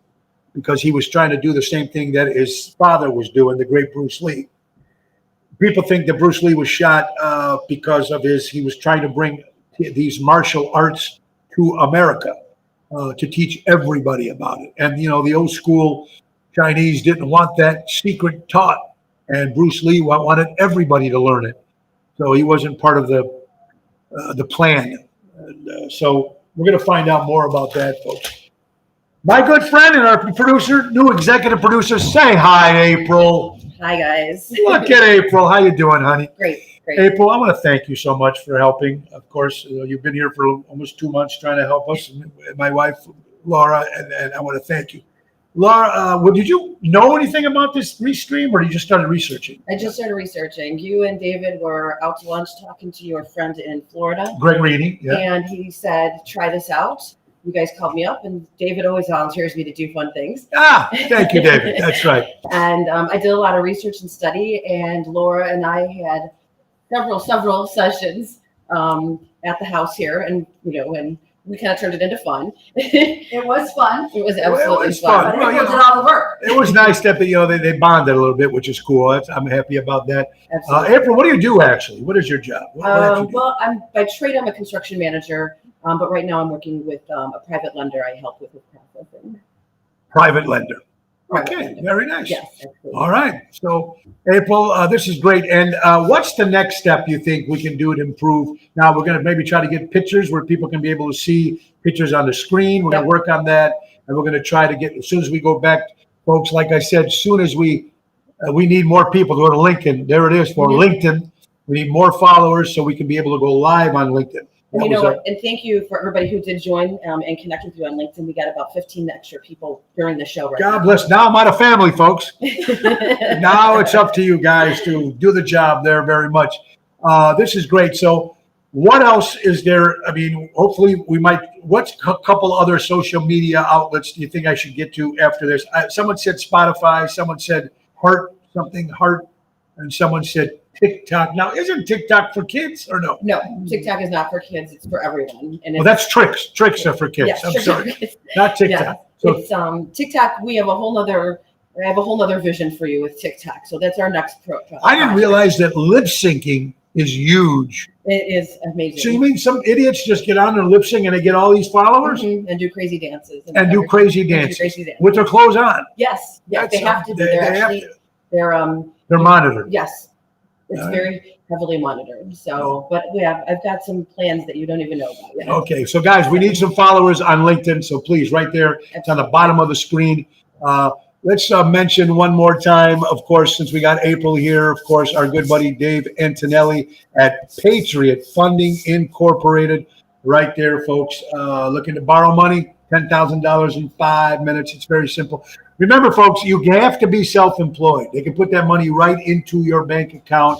[SPEAKER 1] because he was trying to do the same thing that his father was doing, the great Bruce Lee. People think that Bruce Lee was shot because of he was trying to bring these martial arts to America. To teach everybody about it. And, you know, the old school Chinese didn't want that secret taught. And Bruce Lee wanted everybody to learn it. So he wasn't part of the plan. And, so we're going to find out more about that, folks. My good friend and our producer, new executive producer, say hi, April.
[SPEAKER 3] Hi, guys.
[SPEAKER 1] Look at April. How you doing, honey?
[SPEAKER 3] Great.
[SPEAKER 1] April, I want to thank you so much for helping. Of course, you've been here for almost 2 months trying to help us. My wife, Laura, and I want to thank you. Laura, did you know anything about this restream, or you just started researching?
[SPEAKER 3] I just started researching. You and David were out to lunch talking to your friend in Florida.
[SPEAKER 1] Greg Reedy, yeah.
[SPEAKER 3] And he said, try this out. You guys called me up, and David always volunteers me to do fun things.
[SPEAKER 1] Thank you, David. That's right.
[SPEAKER 3] And I did a lot of research and study, and Laura and I had several sessions at the house here, and and we kind of turned it into fun.
[SPEAKER 4] It was fun.
[SPEAKER 3] It was absolutely
[SPEAKER 1] fun.
[SPEAKER 4] But April did all the work.
[SPEAKER 1] It was nice that they bonded a little bit, which is cool. I'm happy about that.
[SPEAKER 3] Absolutely.
[SPEAKER 1] April, what do you do actually? What is your job?
[SPEAKER 3] Well, by trade I'm a construction manager, but right now I'm working with a private lender. I help with processing.
[SPEAKER 1] Private lender. Okay, very nice.
[SPEAKER 3] Yes, absolutely.
[SPEAKER 1] All right. So, April, this is great. And what's the next step you think we can do to improve? Now, we're going to maybe try to get pictures where people can be able to see pictures on the screen. We're going to work on that. And we're going to try to get, as soon as we go back, folks, like I said, as soon as we need more people to go to LinkedIn. There it is for LinkedIn. We need more followers so we can be able to go live on LinkedIn.
[SPEAKER 3] And thank you for everybody who did join and connect with you on LinkedIn. We got about 15 extra people during the show right now.
[SPEAKER 1] God bless. Now I'm out of family, folks. Now it's up to you guys to do the job there very much. This is great. So what else is there? I mean, hopefully what's a couple other social media outlets do you think I should get to after this? Someone said Spotify, someone said Heart, and someone said TikTok. Now, isn't TikTok for kids or no?
[SPEAKER 3] No, TikTok is not for kids. It's for everyone. And
[SPEAKER 1] that's tricks. Tricks are for kids.
[SPEAKER 3] Yes,
[SPEAKER 1] I'm sorry, not TikTok.
[SPEAKER 3] Yeah.
[SPEAKER 1] So,
[SPEAKER 3] It's TikTok. I have a whole nother vision for you with TikTok. So that's our next project.
[SPEAKER 1] I didn't realize that lip syncing is huge.
[SPEAKER 3] It is amazing.
[SPEAKER 1] So you mean some idiots just get on and lip sync and they get all these followers
[SPEAKER 3] and do crazy dances
[SPEAKER 1] and do crazy dances with their clothes on?
[SPEAKER 3] Yes, they have to.
[SPEAKER 1] They're monitored.
[SPEAKER 3] Yes. It's very heavily monitored. So, but I've got some plans that you don't even know about yet.
[SPEAKER 1] Okay, so guys, we need some followers on LinkedIn. So please, right there, it's on the bottom of the screen. Let's mention one more time, of course, since we got April here, of course, our good buddy Dave Antonelli at Patriot Funding Incorporated. Right there, folks, looking to borrow money, $10,000 in 5 minutes. It's very simple. Remember, folks, you have to be self-employed. They can put that money right into your bank account.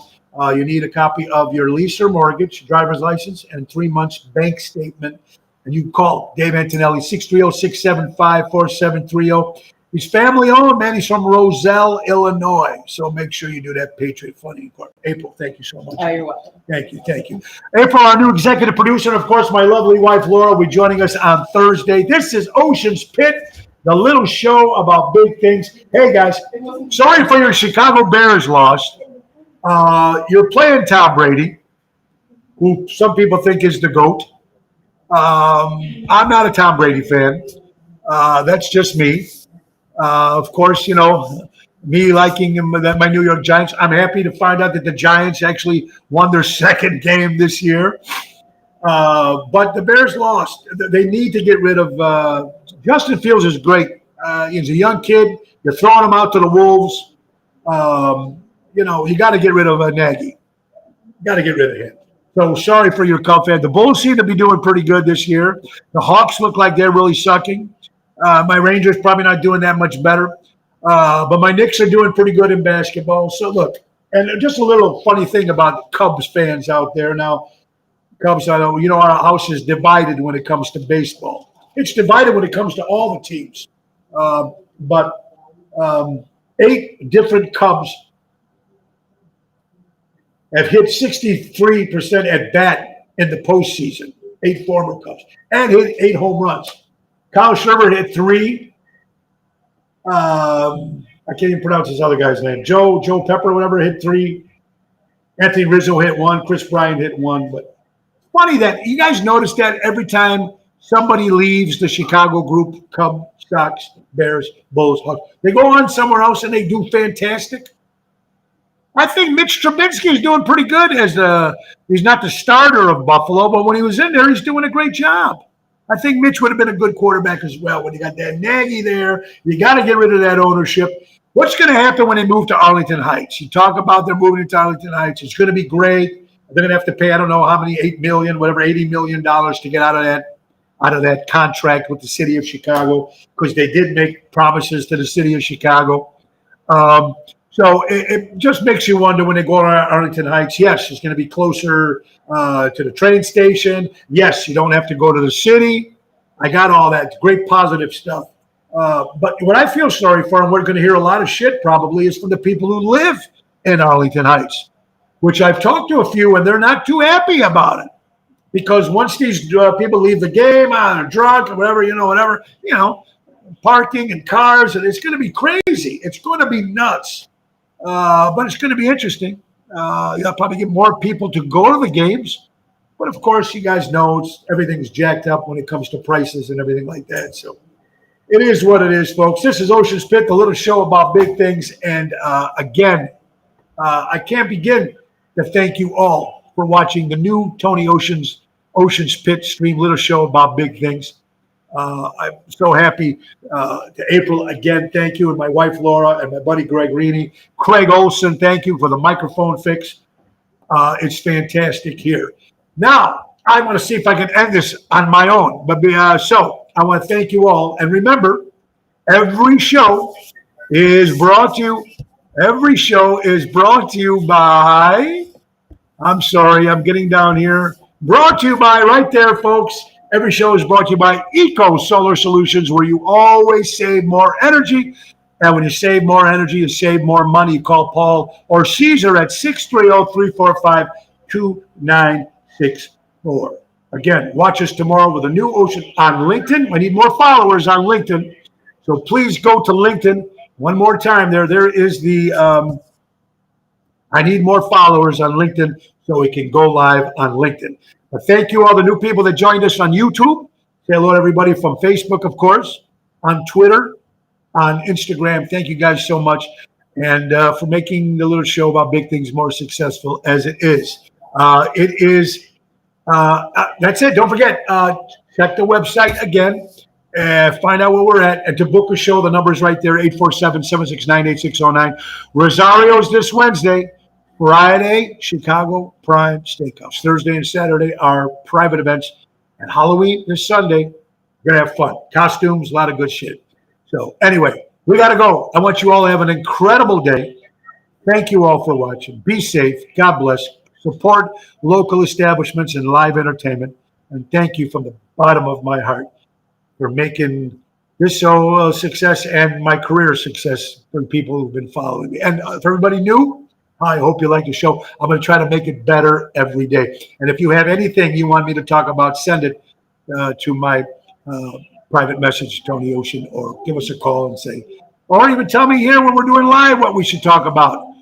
[SPEAKER 1] You need a copy of your lease or mortgage, driver's license, and 3 months bank statement. And you can call Dave Antonelli, 630-675-4730. He's family owned, man. He's from Roselle, Illinois. So make sure you do that Patriot Funding. April, thank you so much.
[SPEAKER 3] Oh, you're welcome.
[SPEAKER 1] Thank you. April, our new executive producer, and of course, my lovely wife, Laura, will be joining us on Thursday. This is Ocean's Pit, the little show about big things. Hey, guys, sorry for your Chicago Bears loss. You're playing Tom Brady, who some people think is the GOAT. I'm not a Tom Brady fan. That's just me. Of course, you know, me liking my New York Giants. I'm happy to find out that the Giants actually won their second game this year. But the Bears lost. They need to get rid of Justin Fields is great. He's a young kid. You're throwing him out to the Wolves. You know, you got to get rid of Nagy. Got to get rid of him. So sorry for your Cub fan. The Bulls seem to be doing pretty good this year. The Hawks look like they're really sucking. My Rangers probably not doing that much better. But my Knicks are doing pretty good in basketball. So look, and just a little funny thing about Cubs fans out there. Now, Cubs, I know, you know, our house is divided when it comes to baseball. It's divided when it comes to all the teams. But 8 different Cubs have hit 63% at bat in the postseason. 8 former Cubs. And hit 8 home runs. Kyle Schwarber hit 3. I can't even pronounce this other guy's name. Joe Pepper, whatever, hit 3. Anthony Rizzo hit 1. Chris Bryant hit 1. But funny that you guys notice that every time somebody leaves the Chicago group, Cubs, Sox, Bears, Bulls, Hawks, they go on somewhere else and they do fantastic. I think Mitch Trubisky is doing pretty good as he's not the starter of Buffalo, but when he was in there, he's doing a great job. I think Mitch would have been a good quarterback as well. When you got that Nagy there, you got to get rid of that ownership. What's going to happen when they move to Arlington Heights? You talk about they're moving to Arlington Heights. It's going to be great. They're going to have to pay, I don't know how many, $8 million, whatever, $80 million to get out of that contract with the city of Chicago, because they did make promises to the city of Chicago. So it just makes you wonder when they go to Arlington Heights. Yes, it's going to be closer to the train station. Yes, you don't have to go to the city. I got all that great positive stuff. But what I feel sorry for, and we're going to hear a lot of shit probably, is from the people who live in Arlington Heights, which I've talked to a few, and they're not too happy about it. Because once these people leave the game, they're drunk or whatever, parking and cars, and it's going to be crazy. It's going to be nuts. But it's going to be interesting. You'll probably get more people to go to the games. But, of course, you guys know everything's jacked up when it comes to prices and everything like that. So it is what it is, folks. This is Ocean's Pit, the little show about big things. And, again, I can't begin to thank you all for watching the new Tony Ocean's Pit stream, little show about big things. I'm so happy to April again. Thank you. And my wife, Laura, and my buddy, Greg Reaney. Craig Olson, thank you for the microphone fix. It's fantastic here. Now, I want to see if I can end this on my own. But so I want to thank you all. And remember, every show is brought to you by, I'm sorry, I'm getting down here. Brought to you by, right there, folks. Every show is brought to you by Eco Solar Solutions, where you always save more energy. And when you save more energy, you save more money. Call Paul or Caesar at 630-345-2964. Again, watch us tomorrow with a new Ocean on LinkedIn. I need more followers on LinkedIn. So please go to LinkedIn. One more time there. There is the I need more followers on LinkedIn so we can go live on LinkedIn. But thank you all the new people that joined us on YouTube. Say hello to everybody from Facebook, of course, on Twitter, on Instagram. Thank you guys so much. And for making the little show about big things more successful as it is. That's it. Don't forget, check the website again. Find out where we're at. And to book a show, the number is right there, 847-769-8609. Rosario's this Wednesday. Friday, Chicago Prime Steakhouse. Thursday and Saturday are private events. And Halloween this Sunday, we're going to have fun. Costumes, a lot of good shit. So anyway, we got to go. I want you all to have an incredible day. Thank you all for watching. Be safe. God bless. Support local establishments and live entertainment. And thank you from the bottom of my heart for making this show a success and my career a success for people who've been following me. And for everybody new, I hope you like the show. I'm going to try to make it better every day. And if you have anything you want me to talk about, send it to my private message, Tony Ocean, or give us a call and say, or even tell me here when we're doing live what we should talk about.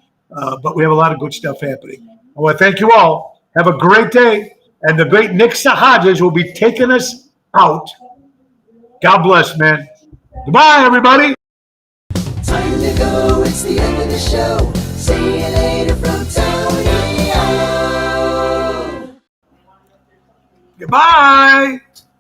[SPEAKER 1] But we have a lot of good stuff happening. I want to thank you all. Have a great day. And the great Nick Sahajas will be taking us out. God bless, man. Goodbye, everybody.
[SPEAKER 5] Time to go, it's the end of the show. See you later from Tony O.
[SPEAKER 1] Goodbye.